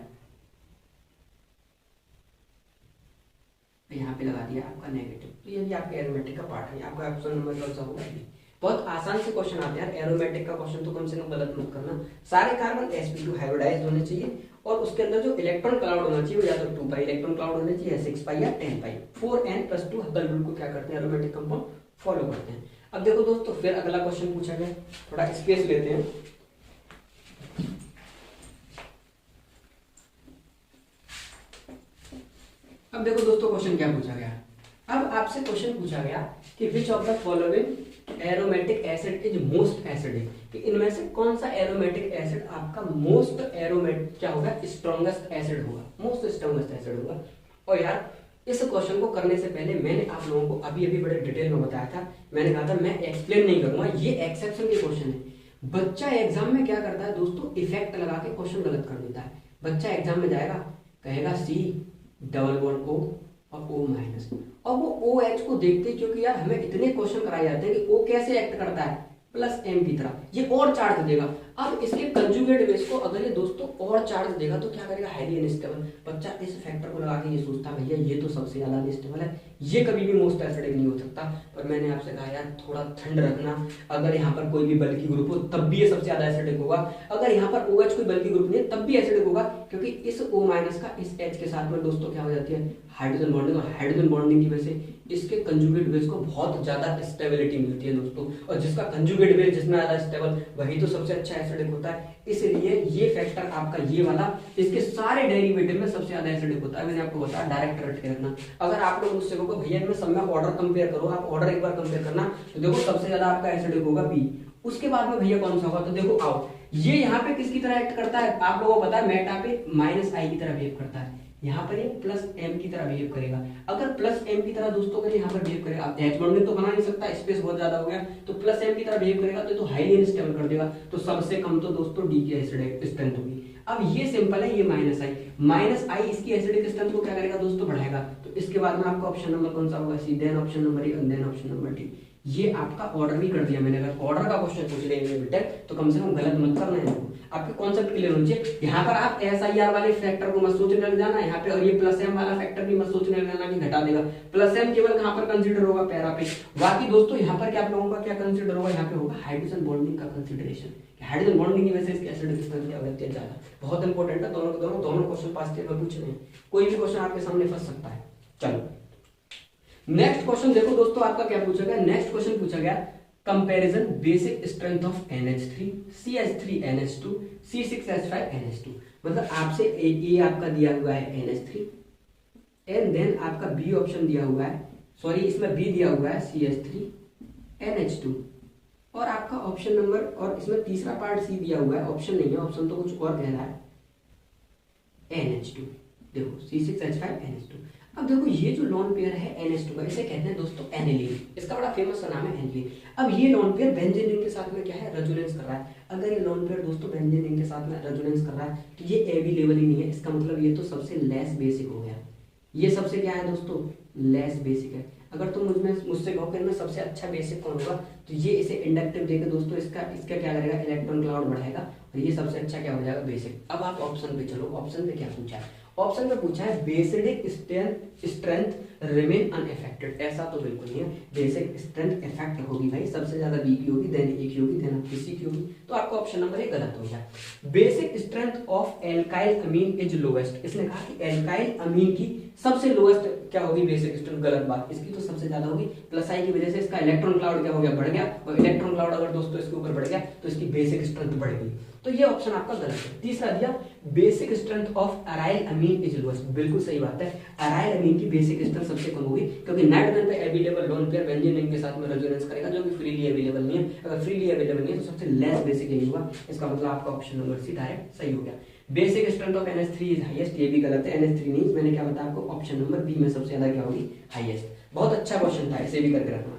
यहाँ पे लगा दिया आपका नेगेटिव, तो ये भी आपके एरोमेटिक का पार्ट है। आपका ऑप्शन नंबर कौन सा होगा? बहुत आसान से क्वेश्चन आते हैं यार, एरोमेटिक का क्वेश्चन तो कम से कम गलत मत करना। सारे कार्बन sp2 हाइब्रिडाइज्ड होने चाहिए और उसके अंदर जो इलेक्ट्रॉन क्लाउड होना चाहिए वो या तो 2 पाई इलेक्ट्रॉन क्लाउड होने चाहिए, 6 पाई या 10 पाई। 4n+2 हबल रूल को क्या करते हैं, एरोमेटिक कंपाउंड फॉलो करते हैं। अब देखो दोस्तों, फिर अगला क्वेश्चन पूछा गया, थोड़ा स्पेस लेते हैं। अब देखो दोस्तों क्वेश्चन क्या पूछा गया। अब आपसे क्वेश्चन पूछा गया कि which of the following aromatic acid is most acidic, कि इनमें से कौन सा एरोमेटिक एसिड आपका मोस्ट एरोमेटिक क्या होगा, स्ट्रॉन्गेस्ट एसिड होगा, मोस्ट स्ट्रॉन्गेस्ट एसिड होगा। और यार इस क्वेश्चन को करने से पहले मैंने आप लोगों को अभी अभी बड़े डिटेल में बताया था, मैंने कहा था मैं एक्सप्लेन नहीं करूंगा, ये एक्सेप्शन के क्वेश्चन है। बच्चा एग्जाम में क्या करता है दोस्तों, इफेक्ट लगा के क्वेश्चन गलत कर देता है। बच्चा एग्जाम में जाएगा, कहेगा C+O और O-, और वो OH को देखते, क्योंकि यार हमें इतने क्वेश्चन कराए जाते हैं कि O कैसे एक्ट करता है +M की तरह, ये और चार्ज देगा। अब इसके कंजुगेट बेस को अगर ये दोस्तों और चार्ज देगा तो क्या करेगा, हाईली अनस्टेबल। बच्चा इस फैक्टर को लगा के ये सोचता है भैया ये तो सबसे ज्यादा अनस्टेबल है, ये कभी भी मोस्ट एसिडिक नहीं हो सकता। पर मैंने आपसे कहा यार थोड़ा ठंड रखना, अगर यहाँ पर कोई भी बल्कि ग्रुप हो तब भी ये सबसे ज्यादा एसिडिक होगा, अगर यहाँ पर OH कोई बल्कि ग्रुप नहीं है तब भी एसिडिक होगा, क्योंकि इस O- का इस H के साथ में दोस्तों क्या हो जाती है, हाइड्रोजन बॉन्डिंग, और हाइड्रोजन बॉन्डिंग की वजह से इसके कंजुगेट बेस को बहुत ज्यादा स्टेबिलिटी मिलती है दोस्तों, और जिसका कंजुगेट बेस जितना ज्यादा स्टेबल वही तो सबसे अच्छा एसिडिक होता है। इसलिए ये फैक्टर आपका ये वाला इसके सारे डेरिवेटिव में सबसे ज्यादा एसिडिक होता है। मैंने आपको बताया डायरेक्ट रट के रखना। अगर आप लोग मुझसे कहो भैया इनमें सब में ऑर्डर कंपेयर करो, आप ऑर्डर एक बार कंपेयर करना तो देखो सबसे ज्यादा आपका एसिडिक होगा B, उसके बाद में भैया कौन सा होगा, तो देखो आओ ये यहाँ पे किसकी तरह एक्ट करता है, आप लोगों को पता है मेटा पे -I की तरह बिहेव करता है, यहाँ पर ये +M की तरह बिहेव करेगा। अगर +M की तरह दोस्तों अगर यहाँ पर बिहेव करेगा, आप H बॉन्डिंग तो बना नहीं सकता, स्पेस बहुत ज्यादा हो गया, तो +M की तरह बिहेव करेगा तो हाईली अनस्टेबल कर देगा, तो सबसे कम तो दोस्तों D की एसिडिक स्ट्रेंथ होगी। अब ये सिंपल है, ये -I इसकी एसिडिक स्ट्रेंथ को क्या करेगा दोस्तों, बढ़ाएगा। तो इसके बाद में आपका ऑप्शन नंबर कौन सा होगा, C, then option number E, then option number D। ये आपका ऑर्डर भी कर दिया मैंने। अगर ऑर्डर का क्वेश्चन पूछ रहे हैं बेटा तो कम से कम गलत मत करना है, आपके कॉन्सेप्ट क्लियर होना चाहिए। यहाँ पर आप SIR वाले फैक्टर को मत सोचने लग जाना यहाँ पे, और ये +M वाला फैक्टर भी मत सोचने लग जाना कि घटा देगा। +M केवल कहाँ पर कंसीडर होगा, पैरा पे। बाकी दोस्तों यहाँ पर क्या आप लोगों का क्या कंसीडर होगा, यहाँ पे होगा हाइड्रोजन बॉन्डिंग का कंसीडरेशन, हाइड्रोजन बॉन्डिंग की वजह से इसकी एसिडिक स्ट्रेंथ क्या होती है ज्यादा। बहुत इंपॉर्टेंट है, दोनों के दोनों क्वेश्चन पास में पूछ रहे हैं, कोई भी क्वेश्चन आपके सामने फंस सकता है। चलो नेक्स्ट क्वेश्चन देखो दोस्तों, आपका क्या पूछा गया, नेक्स्ट क्वेश्चन पूछा गया comparison basic strength of NH3, CH3NH2, C6H5NH2। मतलब आपसे ये आपका दिया हुआ है NH3 एंड देन आपका B ऑप्शन दिया हुआ है, सॉरी इसमें B दिया हुआ है CH3NH2, और आपका ऑप्शन नंबर, और इसमें तीसरा पार्ट C दिया हुआ है, ऑप्शन नहीं है, ऑप्शन तो कुछ और कह रहा है NH2। देखो C6H5NH2। अब देखो ये जो लोन पेयर है NH2 का, इसे कहते हैं दोस्तों एनिलीन, इसका बड़ा फेमस नाम है एनिलीन। अब ये लोन पेयर बेंजीन रिंग के साथ में क्या है, रेजोनेंस कर रहा है। अगर ये लोन पेयर दोस्तों बेंजीन रिंग के साथ में रेजोनेंस कर रहा है तो ये AB लेवल ही नहीं है, इसका मतलब ये तो सबसे लेस बेसिक हो गया। ये सबसे क्या है दोस्तों, लेस बेसिक है। अगर तुम मुझसे कहो कि इनमें सबसे अच्छा बेसिक कौन होगा, तो ये इसे इंडक्टिव देकर दोस्तों इसका क्या करेगा, इलेक्ट्रॉन क्लाउड बढ़ाएगा, और ये सबसे अच्छा क्या हो जाएगा, बेसिक। अब आप ऑप्शन पे चलो, ऑप्शन पे क्या पूछा है, ऑप्शन में पूछा है बेसिक स्ट्रेंथ रिमेन अनअफेक्टेड। ऐसा तो बिल्कुल नहीं है, बेसिक स्ट्रेंथ इफेक्ट होगी भाई, सबसे ज्यादा B की होगी, देन A की होगी, देन आपकी C की होगी, तो आपका ऑप्शन नंबर 1 गलत हो गया। Basic strength of alkyl amine is lowest, इसने कहा कि एल्काइल अमीन की सबसे लोएस्ट क्या होगी बेसिक स्ट्रेंथ, गलत बात, इसकी तो सबसे ज्यादा होगी। +I की वजह से इसका इलेक्ट्रॉन क्लाउड क्या हो गया, बढ़ गया, और इलेक्ट्रॉन क्लाउड अगर दोस्तों इसके ऊपर बढ़ गया तो इसकी बेसिक स्ट्रेंथ बढ़ गई। तो ये ऑप्शन आपका गलत है। तीसरा दिया basic strength of aryl amine is lowest, बिल्कुल सही बात है। अराइल अमीन की बेसिक स्ट्रेंथ सबसे कम होगी क्योंकि नाइट्रोजन पे available lone pair benzene ring के साथ में रेजोनेंस करेगा जो कि फ्रीली अवेलेबल नहीं है। अगर फ्रीली अवेलेबल नहीं है तो सबसे लेस बेसिक यही होगा। इसका मतलब आपका ऑप्शन नंबर सी डायरेक्ट सही हो गया। Basic strength of NH3 is highest, ये भी गलत है। NH3 नहीं, मैंने क्या बताया आपको, ऑप्शन नंबर बी में सबसे ज्यादा क्या होगी, हाईएस्ट। बहुत अच्छा क्वेश्चन था, इसे भी करके रखना।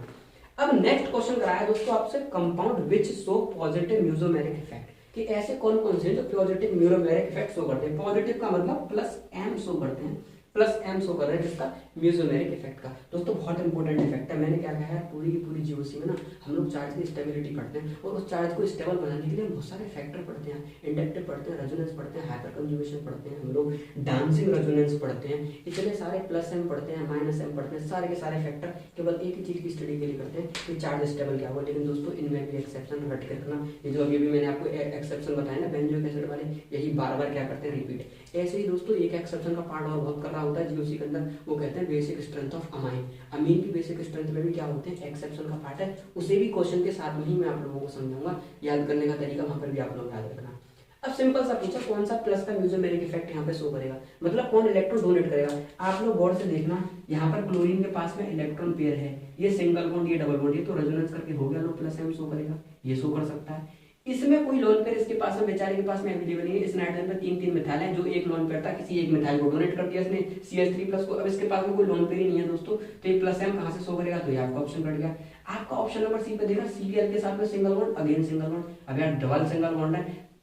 अब नेक्स्ट क्वेश्चन कराया दोस्तों आपसे, compound which show positive mesomeric effect, कि ऐसे कौन कौन से जो पॉजिटिव म्यूजोमेरिक इफेक्ट शो करते हैं। पॉजिटिव का मतलब +M शो करते हैं, +M शो कर रहे हैं जिसका म्यूजोमेरिक इफेक्ट का। दोस्तों बहुत इंपॉर्टेंट इफेक्ट है। मैंने क्या कहा है, पूरी की पूरी जीओसी में ना हम लोग चार्ज की स्टेबिलिटी पढ़ते हैं और उस चार्ज को स्टेबल बनाने के लिए बहुत सारे फैक्टर पढ़ते हैं। इंडक्टिव पढ़ते हैं, रेजोनेंस पढ़ते हैं, हाइपर कंजुगेशन पढ़ते हैं, हम लोग डांसिंग रेजोनेंस पढ़ते हैं, इतने सारे +M पढ़ते हैं, -M पढ़ते हैं, सारे के सारे फैक्टर केवल एक ही चीज की स्टडी के लिए करते हैं कि चार्ज स्टेबल क्या हुआ। लेकिन दोस्तों इनमें भी एक्सेप्शन रट के रखना, ये जो अभी भी मैंने आपको एक्सेप्शन बताया ना बेंजोइक एसिड वाले, यही बार बार क्या करते हैं, रिपीट। ऐसे ही दोस्तों एक एक्सेप्शन का पार्ट और बहुत कर रहा होता है जीओसी के अंदर, वो कहते हैं बेसिक स्ट्रेंथ ऑफ अमाइन। अमीन की बेसिक स्ट्रेंथ में भी क्या होते हैं, एक्सेप्शन का पार्ट है। उसे भी क्वेश्चन के साथ में ही मैं आप लोगों को समझाऊंगा, याद करने का तरीका वहां पर भी आप लोग याद रखना। अब सिंपल सा पूछा, कौन सा प्लस का म्यूजोमेरिक इफेक्ट यहाँ पे शो करेगा, मतलब कौन इलेक्ट्रॉन डोनेट करेगा। आप लोग गौर से देखना, यहाँ पर क्लोरीन के पास में इलेक्ट्रॉन पेयर है, ये सिंगल बॉन्ड, ये डबल बॉन्ड, ये तो रेजोनेंस करके हो गया, लो +M शो करेगा, ये शो कर सकता है। इसमें कोई लोन पेयर इसके पास में, बेचारे के पास में अवेलेबल नहीं है। इस नाइट्रोजन पे 3 मिथाइल है, जो एक लोन पेयर था, किसी एक मिथाइल को डोनेट कर दिया इसने CH3+ को। अब इसके पास में कोई लोन पेयर ही नहीं है दोस्तों, तो ये +M कहां से शो करेगा, तो ये आपका ऑप्शन कट गया। आपका ऑप्शन नंबर सी पे देखा, Cl के साथ में single bond, again single bond, अब यार डबल सिंगल बॉन्ड है,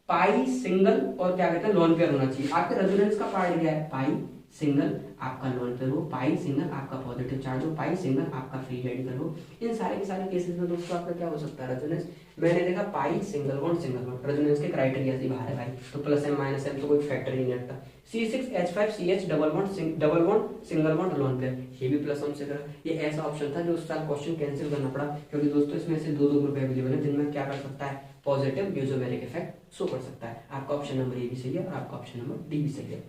पाई सिंगल और क्या कहते हैं लोन पेयर होना चाहिए। आपके रेजोनेंस का पार्ट क्या है, पाई सिंगल आपका लोन पेयर हो, पाई सिंगल आपका पॉजिटिव चार्ज हो, पाई सिंगल आपका फ्री रेडिकल हो। इन सारे के सारे केसेस में दोस्तों आपका क्या हो सकता है, रेजोनेंस। मैंने देखा पाई सिंगल बॉन्ड रेजोनेंस के क्राइटेरिया से बाहर है भाई, तो +M -M तो कोई फैक्टर ही नहीं रखता। C6H5CH double bond single bond lone pair, ये भी +M से करा। ये ऐसा ऑप्शन था जो उस साल क्वेश्चन कैंसिल करना पड़ा, क्योंकि दोस्तों इसमें से दो ग्रुप अवेलेबल है जिनमें क्या कर सकता है, पॉजिटिव म्यूजोमेरिक इफेक्ट शो कर सकता है। आपका ऑप्शन नंबर ए भी सही है और आपका ऑप्शन नंबर डी भी सही है।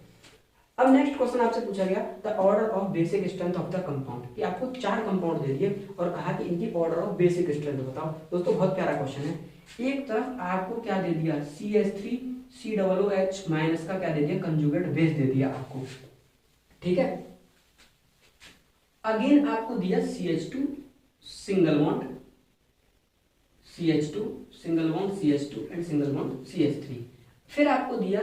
अब नेक्स्ट क्वेश्चन आपसे पूछा गया, the order of basic strength of the compound, कि आपको 4 कंपाउंड दे दिए और कहा कि इनकी ऑर्डर ऑफ बेसिक स्ट्रेंथ बताओ। दोस्तों बहुत प्यारा क्वेश्चन है। एक तरफ आपको क्या दे दिया, CH3 COOH- का क्या दे दिया, कंजुगेट बेस दे दिया आपको, ठीक है। अगेन आपको दिया CH2 single bond CH2 single bond CH2 and single bond CH3, फिर आपको दिया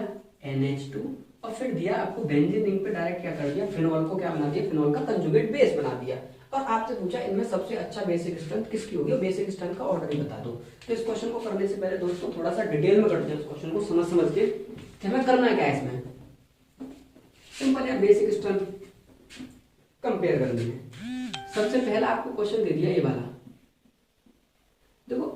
NH2 और फिर दिया आपको बेंजीन रिंग पे डायरेक्ट क्या कर दिया, फिनोल को क्या बना दिया, फिनोल का कंजुगेट बेस बना दिया। और आपसे पूछा इनमें सबसे अच्छा बेसिक स्ट्रेंथ किसकी होगी, बेसिक स्ट्रेंथ का ऑर्डर ही बता दो। तो इस क्वेश्चन को करने से पहले दोस्तों थोड़ा सा डिटेल में करते हैं इस क्वेश्चन को, समझ के कि हमें करना क्या है इसमें। सिंपल है, बेसिक स्ट्रेंथ कंपेयर करनी है। सबसे पहला आपको क्वेश्चन दे दिया ये वाला, देखो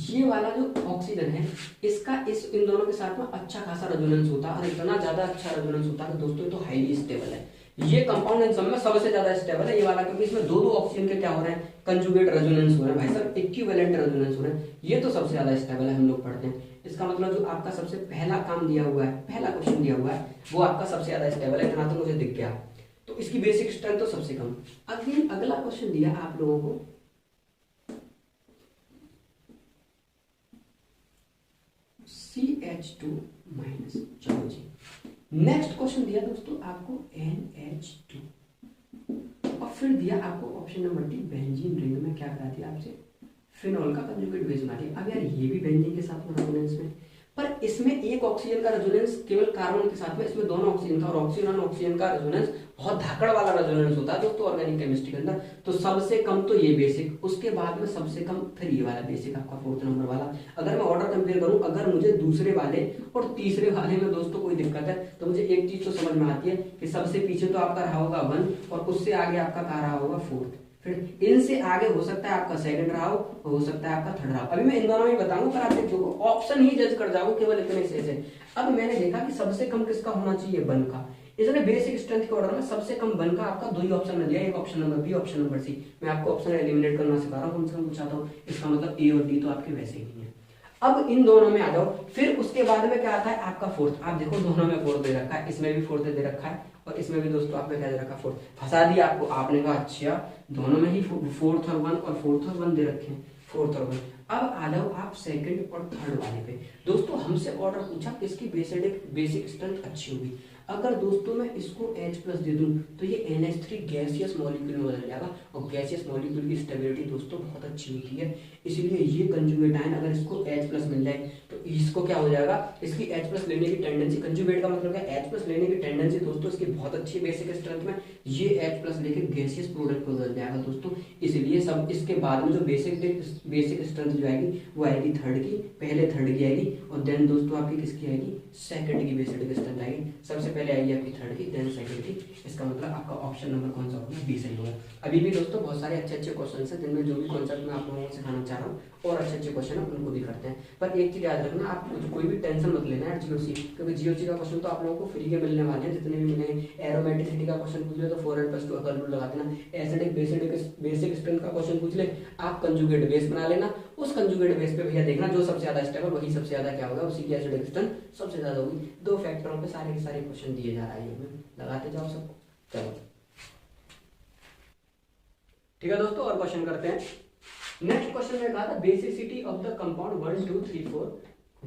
ये वाला जो ऑक्सीजन है इसका इन दोनों के साथ में अच्छा खासा रेजोनेंस होता है और इतना ज्यादा अच्छा रेजोनेंस होता है कि दोस्तों ये तो हाईली स्टेबल है। ये कंपाउंड इन सब में सबसे ज्यादा स्टेबल है ये वाला, क्योंकि इसमें दो ऑक्सीजन के क्या हो रहे हैं, कंजुगेट रेजोनेंस हो रहे हैं भाई साहब, इक्विवेलेंट रेजोनेंस हो रहे हैं। ये तो सबसे ज्यादा स्टेबल है, हम लोग पढ़ते हैं। इसका मतलब जो आपका सबसे पहला काम दिया हुआ है, पहला क्वेश्चन दिया हुआ है, वो आपका सबसे ज्यादा स्टेबल है, इतना तो मुझे दिख गया। तो इसकी बेसिक स्ट्रेंथ तो सबसे कम। अगला क्वेश्चन दिया आप लोगों को CH2-, चलो जी। नेक्स्ट क्वेश्चन दिया दोस्तों आपको NH2 और फिर दिया आपको option number D benzene ring में क्या करा दिया आपसे, फिनोल का कंजुगेट बेस बना दिया। अब यार ये भी बेंजीन के साथ में रेजोनेंस में, पर इसमें एक ऑक्सीजन का रेजोनेंस केवल कार्बन के साथ में, इसमें दोनों ऑक्सीजन का, और ऑक्सीजन का रेजोनेंस बहुत धाकड़ वाला रेजोनेंस होता है दोस्तों ऑर्गेनिक केमिस्ट्री के अंदर। तो सबसे कम तो ये बेसिक, उसके बाद में सबसे कम फिर ये वाला बेसिक आपका 4th नंबर वाला। अगर मैं ऑर्डर कंपेयर करूं, अगर मुझे दूसरे वाले और तीसरे वाले में दोस्तों कोई दिक्कत है तो मुझे एक चीज तो समझ में आती है कि सबसे पीछे तो आपका रहा होगा 1 और उससे आगे आपका कहा रहा होगा 4th, फिर इनसे आगे हो सकता है आपका सेकंड रहा हो सकता है आपका थर्ड रहा। अभी मैं इन दोनों में बताऊंगा, पर आप देखो ऑप्शन ही जज कर जाओ केवल इतने से। अब मैंने देखा कि सबसे कम किसका होना चाहिए, 1 का। इसने बेसिक स्ट्रेंथ के ऑर्डर में सबसे कम 1 का आपका 2 ही ऑप्शन में दिया, एक option number B, option number C. मैं आपको ऑप्शन एलिमिनेट करना सिखा रहा हूँ, कम से कम पूछाता हूँ। इसका मतलब ए और डी तो आपके वैसे ही नहीं है। अब इन दोनों में आ जाओ, फिर उसके बाद में क्या आता है आपका 4th। आप देखो दोनों में 4th दे रखा है, इसमें भी 4th दे रखा है और इसमें भी दोस्तों आपने क्या दे रखा, 4th। फंसा दिया आपको, आपने कहा अच्छा दोनों में ही 4th और 1 और 4th और 1 दे रखे हैं, 4th और 1। अब आ जाओ आप सेकंड और थर्ड वाले पे। दोस्तों हमसे ऑर्डर पूछा किसकी बेसिक स्ट्रेंथ अच्छी होगी। अगर दोस्तों मैं इसको H+ दे दूं तो ये NH3 गैसियस मॉलिक्यूल में बदल जाएगा, और गैसियस मॉलिक्यूल की स्टेबिलिटी दोस्तों बहुत अच्छी होती है, इसलिए ये कंजुगेट आयन अगर इसको H+ मिल जाए तो इसको क्या हो जाएगा, इसकी H+ लेने की टेंडेंसी, कंजुगेट का मतलब है H+ लेने की टेंडेंसी दोस्तों इसकी बहुत अच्छी है बेसिक स्ट्रेंथ में, ये H+ लेके गैसियस प्रोडक्ट को बदल जाएगा दोस्तों। इसलिए सब इसके बाद में जो बेसिक स्ट्रेंथ जो आएगी वो आएगी थर्ड की, पहले थर्ड की आएगी, और देन दोस्तों आपकी किसकी आएगी, सेकंड की बेसिक स्ट्रेंथ आएगी। सबसे पहले आएगी आपकी थर्ड की, देन सेकंड की। इसका मतलब आपका ऑप्शन नंबर कौन सा होगा, बी सही होगा। अभी भी दोस्तों बहुत सारे अच्छे क्वेश्चन हैं जिनमें जो भी कॉन्सेप्ट मैं आप लोगों को सिखाना चाह रहा हूँ और अच्छे क्वेश्चन है उनको भी करते हैं। पर एक चीज याद रखना, आप कोई भी टेंशन मत लेना यार जीओसी, क्योंकि जीओसी का क्वेश्चन तो आप लोगों को फ्री के मिलने वाले हैं, जितने भी मिले हैं। एरोमेटिसिटी का क्वेश्चन पूछ ले तो 4n+2 अकल रूल लगा देना। एसिडिक बेसिक स्ट्रेंथ का क्वेश्चन पूछ ले, आप कंजुगेट बेस बना लेना, उस कंजुगेट बेस पे भैया देखना जो सबसे ज्यादा स्टेबल वही सबसे ज्यादा क्या होगा, उसी की एसिडिक स्ट्रेंथ सबसे ज्यादा होगी। 2 फैक्टरों पे सारे के सारे क्वेश्चन दिए जा रहा है, लगाते जाओ सबको। चलो ठीक है दोस्तों, और क्वेश्चन करते हैं। नेक्स्ट क्वेश्चन में कहा था बेसिसिटी ऑफ द कंपाउंड 1 2 3 4।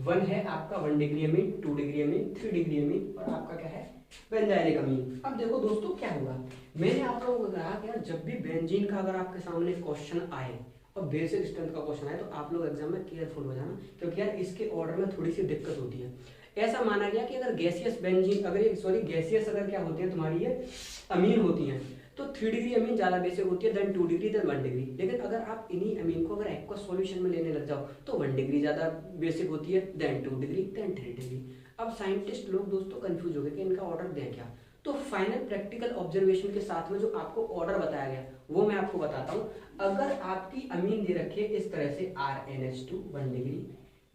1 है आपका 1 degree amine, 2 degree amine, 3 degree amine, और आपका क्या है बेंजाइलिक अमीन। अब देखो दोस्तों क्या होगा, मैंने आप लोगों को कहा कि यार जब भी बेंजीन का अगर आपके सामने क्वेश्चन आए और बेसिक स्ट्रेंथ का क्वेश्चन आए तो आप लोग एग्जाम में केयरफुल हो जाना, क्योंकि यार इसके ऑर्डर में थोड़ी सी दिक्कत होती है। ऐसा माना गया कि अगर गैसियस बेंजीन, अगर ये सॉरी गैसियस अगर क्या होती है तुम्हारी ये अमीन होती हैं तो 3 डिग्री अमीन ज्यादा बेसिक होती है, देन 2 डिग्री, देन 1 डिग्री। लेकिन अगर आप इन्हीं अमीन को अगर एक्वस सॉल्यूशन में लेने लग जाओ तो 1 डिग्री ज्यादा बेसिक होती है, देन 2 डिग्री, देन 3 डिग्री। अब साइंटिस्ट लोग दोस्तों कंफ्यूज हो गए कि इनका ऑर्डर दें क्या। तो फाइनल प्रैक्टिकल ऑब्जर्वेशन के साथ में जो आपको ऑर्डर बताया गया वो मैं आपको बताता हूँ। अगर आपकी अमीन दे रखी है इस तरह से RnH2 1 डिग्री,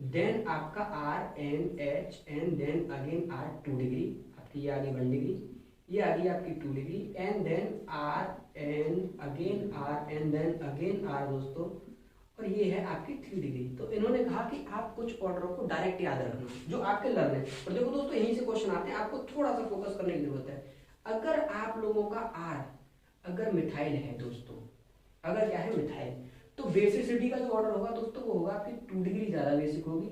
देन आपका RnH and then again R 2 degree, आपकी ये आ गई 1 डिग्री, ये आ गई आपकी 2 degree, and then Rn again R and then again R दोस्तों, और ये है आपकी 3 डिग्री। तो इन्होंने कहा कि आप कुछ ऑर्डरों को डायरेक्ट याद रखना जो आपके लर्न है। और देखो दोस्तों यहीं से क्वेश्चन आते हैं, आपको थोड़ा सा फोकस करने की जरूरत है। अगर आप लोगों का R अगर मिथाइल है दोस्तों, अगर क्या है मिथाइल, तो बेसिसिटी का जो ऑर्डर होगा दोस्तों वो होगा आपकी 2 डिग्री ज्यादा बेसिक होगी,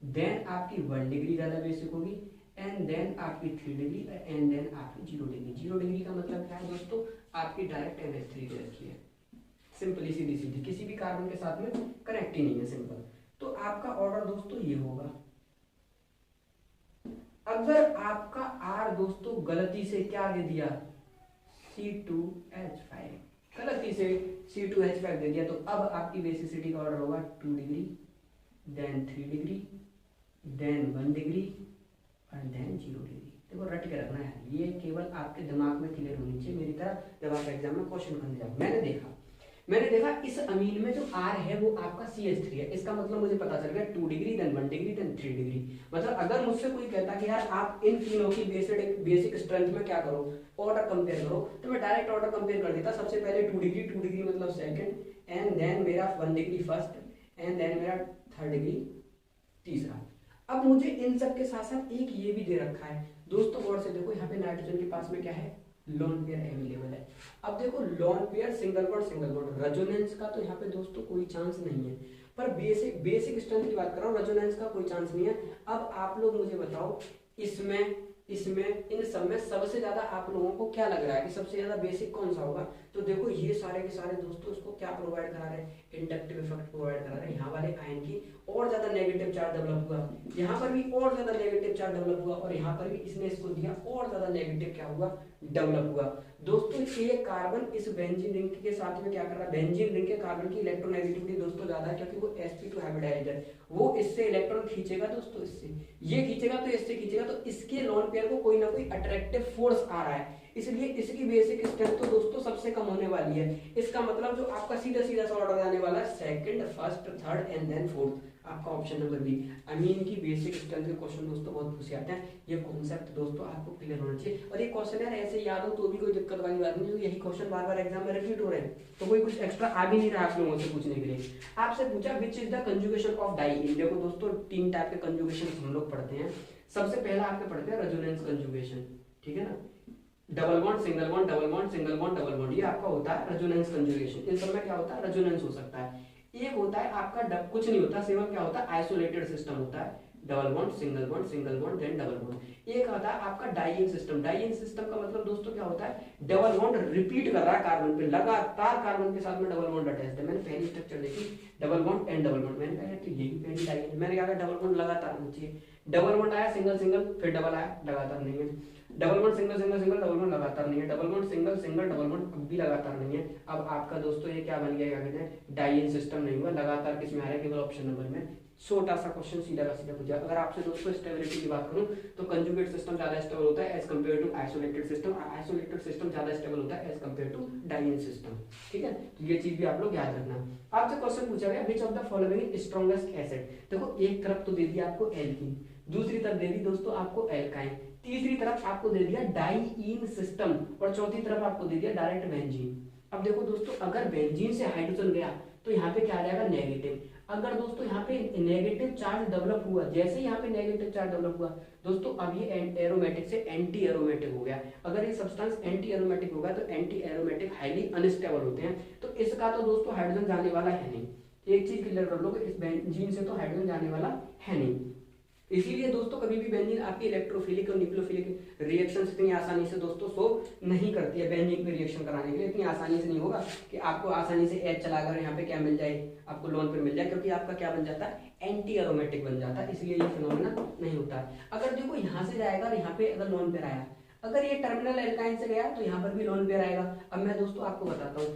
देन आपकी 1 डिग्री ज्यादा बेसिक होगी, एंड देन आपकी 3 डिग्री, एंड देन आपकी 0 डिग्री। 0 डिग्री का मतलब क्या है दोस्तों, आपकी डायरेक्ट NH3 दे रखी है, सिंपली सीधी सीधी, किसी भी कार्बन के साथ में कनेक्ट ही नहीं है, सिंपल। तो आपका ऑर्डर दोस्तों ये होगा। अगर आपका R दोस्तों गलती से क्या दे दिया, C2H5, गलती से C2H5 दे दिया, तो अब आपकी बेसिसिटी का ऑर्डर होगा 2 degree, then 3 degree, then 1 degree, और देन 0 डिग्री। देखो रट के रखना है, ये केवल आपके दिमाग में क्लियर होनी चाहिए मेरी तरह जब आप एग्जाम में क्वेश्चन करने जाओ। मैंने देखा इस अमीन में जो R है वो आपका CH3 है, इसका मतलब मुझे पता चल गया 2 degree, then 1 degree, then 3 degree. मतलब अगर मुझसे कोई कहता कि यार आप इन तीनों की बेसिक स्ट्रेंथ में क्या करो, ऑर्डर कंपेयर करो, तो मैं डायरेक्ट ऑर्डर कंपेयर कर देता। सबसे पहले 2 डिग्री मतलब सेकंड, एंड देन मेरा 1 डिग्री फर्स्ट, एंड देन मेरा 3 डिग्री तीसरा। अब मुझे इन सब के साथ साथ एक ये भी दे रखा है दोस्तों, गौर से देखो, यहाँ पे नाइट्रोजन के पास में क्या है, लोन पेयर अवेलेबल है। अब देखो lone pair single bond, resonance का तो यहाँ पे दोस्तों कोई चांस नहीं है, पर बेसिक स्ट्रेंथ की बात कर रहा हूँ, रेजोनेंस का कोई चांस नहीं है। अब आप लोग मुझे बताओ इसमें इन सब में सबसे ज्यादा आप लोगों को क्या लग रहा है कि सबसे ज्यादा बेसिक कौन सा होगा। तो देखो ये सारे के सारे दोस्तों इसको क्या प्रोवाइड करा रहे हैं, इंडक्टिव इफेक्ट प्रोवाइड करा रहे हैं। यहाँ वाले आयन की और ज्यादा नेगेटिव चार्ज डेवलप हुआ, यहाँ पर भी और ज्यादा नेगेटिव चार्ज डेवलप हुआ, और यहाँ पर भी इसने इसको दिया और ज्यादा नेगेटिव क्या हुआ, डेवलप हुआ। दोस्तों ये कार्बन इस बेंजीन रिंग के साथ में क्या कर रहा है, बेंजीन रिंग के कार्बन की इलेक्ट्रोनेगेटिविटी दोस्तों ज्यादा है, क्योंकि वो sp2 हाइब्रिडाइज्ड है, वो इससे इलेक्ट्रॉन खींचेगा दोस्तों, इससे ये खींचेगा तो इससे खींचेगा, तो इसके लोन पेयर को कोई ना कोई अट्रैक्टिव फोर्स आ रहा है, इसलिए इसकी बेसिक स्ट्रेंथ तो दोस्तों सबसे कम होने वाली है। इसका मतलब जो आपका सीधा सीधा सा ऑर्डर आने वाला है, second, first, third and then fourth, आपका ऑप्शन नंबर बी। अमीन की बेसिक स्ट्रेंथ के क्वेश्चन दोस्तों बहुत पूछे आते हैं, ये कॉन्सेप्ट दोस्तों आपको क्लियर होना चाहिए। और ये क्वेश्चन यार ऐसे याद हो तो भी कोई दिक्कत वाली बात नहीं, यही क्वेश्चन बार बार एग्जाम में रिपीट हो रहे हैं, तो कोई कुछ एक्स्ट्रा आ भी नहीं रहा आप लोगों से पूछने के लिए। आपसे पूछा which is the conjugation of diene. देखो दोस्तों 3 टाइप के कंजुगेशन हम लोग पढ़ते हैं। सबसे पहला आपके पढ़ते हैं रेजोनेंस कंजुगेशन, ठीक है ना, double bond single bond, double bond single bond, double bond, ये आपका होता है रेजोनेंस कंजुगेशन। इन सब में क्या होता है, रेजोनेंस हो सकता है। एक होता है आपका कुछ नहीं होता, सिर्फ क्या होता है आइसोलेटेड सिस्टम होता है, double bond single bond then double bond. एक आता है आपका डाइइंग सिस्टम। डाइइंग सिस्टम का मतलब दोस्तों क्या होता है, डबल बॉन्ड रिपीट कर रहा है कार्बन पे, लगातार कार्बन के साथ में डबल बॉन्ड अटैच है। मैंने पहली स्ट्रक्चर देखी double bond and double bond, मैंने कहा तो यही पहली डाइइंग है। मैंने कहा डबल बॉन्ड लगातार होना चाहिए, डबल बॉन्ड आया सिंगल सिंगल, फिर डबल आया, लगातार नहीं है। Double bond single single single, double bond लगातार नहीं है, double bond single single double bond अब भी लगातार नहीं है। अब आपका दोस्तों ये क्या बन गया, क्या कहते हैं डाइइंग सिस्टम नहीं हुआ, लगातार किस में आ रहा है, केवल ऑप्शन नंबर में। छोटा सा क्वेश्चन सीधा का सीधा पूछा। अगर आपसे दोस्तों स्टेबिलिटी की बात करूं तो कंजुगेट सिस्टम ज्यादा स्टेबल होता है as compare to isolated system, isolated system ज्यादा स्टेबल होता है as compare to diene system. ठीक है, तो ये चीज भी आप लोग याद रखना। आपसे क्वेश्चन पूछा गया which of the following strongest acid. देखो एक तरफ तो दे दिया आपको एल्कीन, दूसरी तरफ दे दी दोस्तों आपको एल्काइन, तीसरी तरफ आपको दे दिया डाइईन सिस्टम, और चौथी तरफ आपको दे दिया डायरेक्ट बेंजीन। अब देखो दोस्तों अगर बेंजीन से हाइड्रोजन गया तो यहाँ पे क्या आ जाएगा नेगेटिव। अगर दोस्तों यहाँ पे नेगेटिव चार्ज डेवलप हुआ, जैसे यहाँ पे नेगेटिव चार्ज डेवलप हुआ दोस्तों अब ये एरोमेटिक से एंटी एरोमेटिक हो गया। अगर ये सब्सटेंस एंटी एरोमेटिक होगा तो एंटी एरोमेटिक हाईली अनस्टेबल होते हैं, तो इसका तो दोस्तों हाइड्रोजन जाने वाला है नहीं। एक चीज क्लियर कर लो कि इस बेंजीन से तो हाइड्रोजन जाने वाला है नहीं। इसीलिए दोस्तों कभी भी बेंजीन आपकी इलेक्ट्रोफिलिक और न्यूक्लियोफिलिक रिएक्शन इतनी आसानी से दोस्तों शो नहीं करती है। बेंजीन में रिएक्शन कराने के लिए इतनी आसानी से नहीं होगा कि आपको आसानी से H चलाकर यहाँ पे क्या मिल जाए, आपको लोन पे मिल जाए, क्योंकि आपका क्या बन जाता है एंटी एरोमेटिक बन जाता है, इसलिए ये फिनोमेना नहीं होता है। अगर देखो यहाँ से जाएगा और यहाँ पे अगर लोन पेयर आया, अगर ये टर्मिनल एल्काइन से गया तो यहाँ पर भी लोन पेयर आएगा। अब मैं दोस्तों आपको बताता हूँ,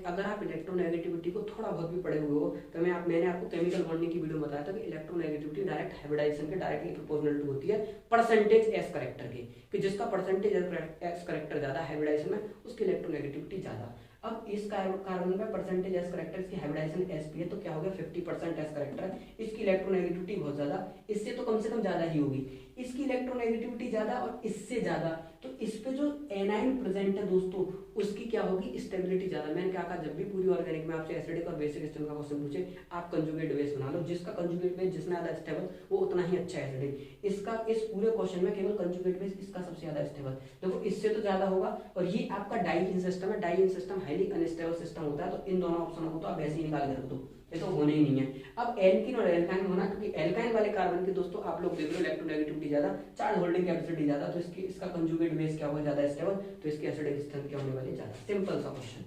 अगर आप इलेक्ट्रोनेगेटिविटी को थोड़ा बहुत भी पढ़े हुए हो तो मैंने आपको केमिकल बॉन्डिंग की वीडियो में बताया था कि इलेक्ट्रोनेगेटिविटी डायरेक्ट हाइब्रिडाइजेशन के डायरेक्टली प्रोपोर्शनल टू होती है परसेंटेज एस करेक्टर की, कि जिसका परसेंटेज एस करेक्टर ज्यादा हाइब्रिडाइजेशन में उसकी इलेक्ट्रोनेगेटिविटी ज्यादा। अब इस कार्बन में परसेंटेज एस करेक्टर की हाइब्रिडाइजेशन एस पी है तो क्या हो गया 50% एस करेक्टर है, इसकी इलेक्ट्रोनेगेटिविटी बहुत ज्यादा, इससे तो कम से कम ज्यादा ही होगी, इसकी इलेक्ट्रोनेगेटिविटी ज्यादा और इससे ज्यादा, तो इस पे जो एनाइन प्रेजेंट है दोस्तों उसकी क्या होगी स्टेबिलिटी ज्यादा। मैंने क्या कहा जब भी पूरी ऑर्गेनिक में आपसे एसिडिक और बेसिक सिस्टम का क्वेश्चन पूछे आप कंजुगेट बेस बना लो, जिसका कंजुगेट बेस जितना ज्यादा स्टेबल वो उतना ही अच्छा एसिडिक। इसका इस पूरे क्वेश्चन में केवल कंजुगेट बेस इसका सबसे ज्यादा स्टेबल, देखो इससे तो ज्यादा होगा। और ये आपका डाइईन सिस्टम है, diene system highly unstable system होता है, तो इन दोनों ऑप्शनों को तो आप ऐसे ही निकाल के रख दो, ये तो होने ही नहीं है। अब एल्कीन और एल्काइन होना, क्योंकि एल्काइन वाले कार्बन के दोस्तों आप लोग देख लो इलेक्ट्रोनेगेटिविटी ज्यादा, चार्ज होल्डिंग कैपेसिटी ज्यादा, तो इसका कंजुगेट बेस क्या होगा ज्यादा स्टेबल, तो इसकी एसिडिक स्ट्रेंथ क्या होने वाली ज्यादा। सिंपल सा क्वेश्चन।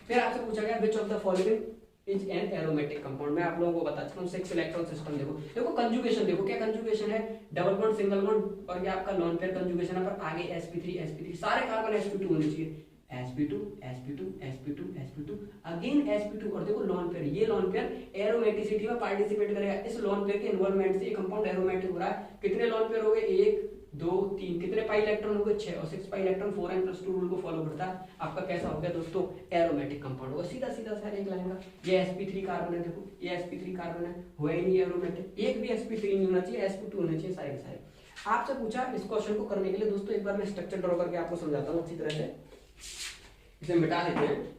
फिर आपसे पूछा गया which of the following is an aromatic compound. मैं आप लोगों को बताता हूँ 6 इलेक्ट्रॉन सिस्टम। देखो कंजुगेशन देखो क्या कंजुगेशन है, डबल बॉन्ड सिंगल बॉन्ड और ये आपका लोन पेयर कंजुगेशन है, पर आगे sp3 सारे कार्बन sp2 होने चाहिए, sp2 sp2 sp2 sp2 again sp2। और देखो लोन पेयर, ये लोन पेयर एरोमेटिसिटी में पार्टिसिपेट करेगा, इस लोन पेयर के इन्वॉल्वमेंट से ये कंपाउंड एरोमेटिक हो रहा है। कितने लोन पेयर हो गए 1 2 3, कितने पाई इलेक्ट्रॉन हो गए 6, और 6 पाई इलेक्ट्रॉन 4n+2 रूल को फॉलो करता है, आपका कैसा हो गया दोस्तों एरोमेटिक कंपाउंड होगा। सीधा सीधा सा एक लाइन का, ये sp3 कार्बन है, देखो ये sp3 कार्बन है, हुआ ही नहीं एरोमेटिक, एक भी sp3 नहीं होना चाहिए, sp2 होना चाहिए सारे के सारे। आपसे पूछा इस क्वेश्चन को करने के लिए दोस्तों एक बार मैं स्ट्रक्चर ड्रॉ करके आपको समझाता हूँ अच्छी तरह से, इसे मिटा देते हैं।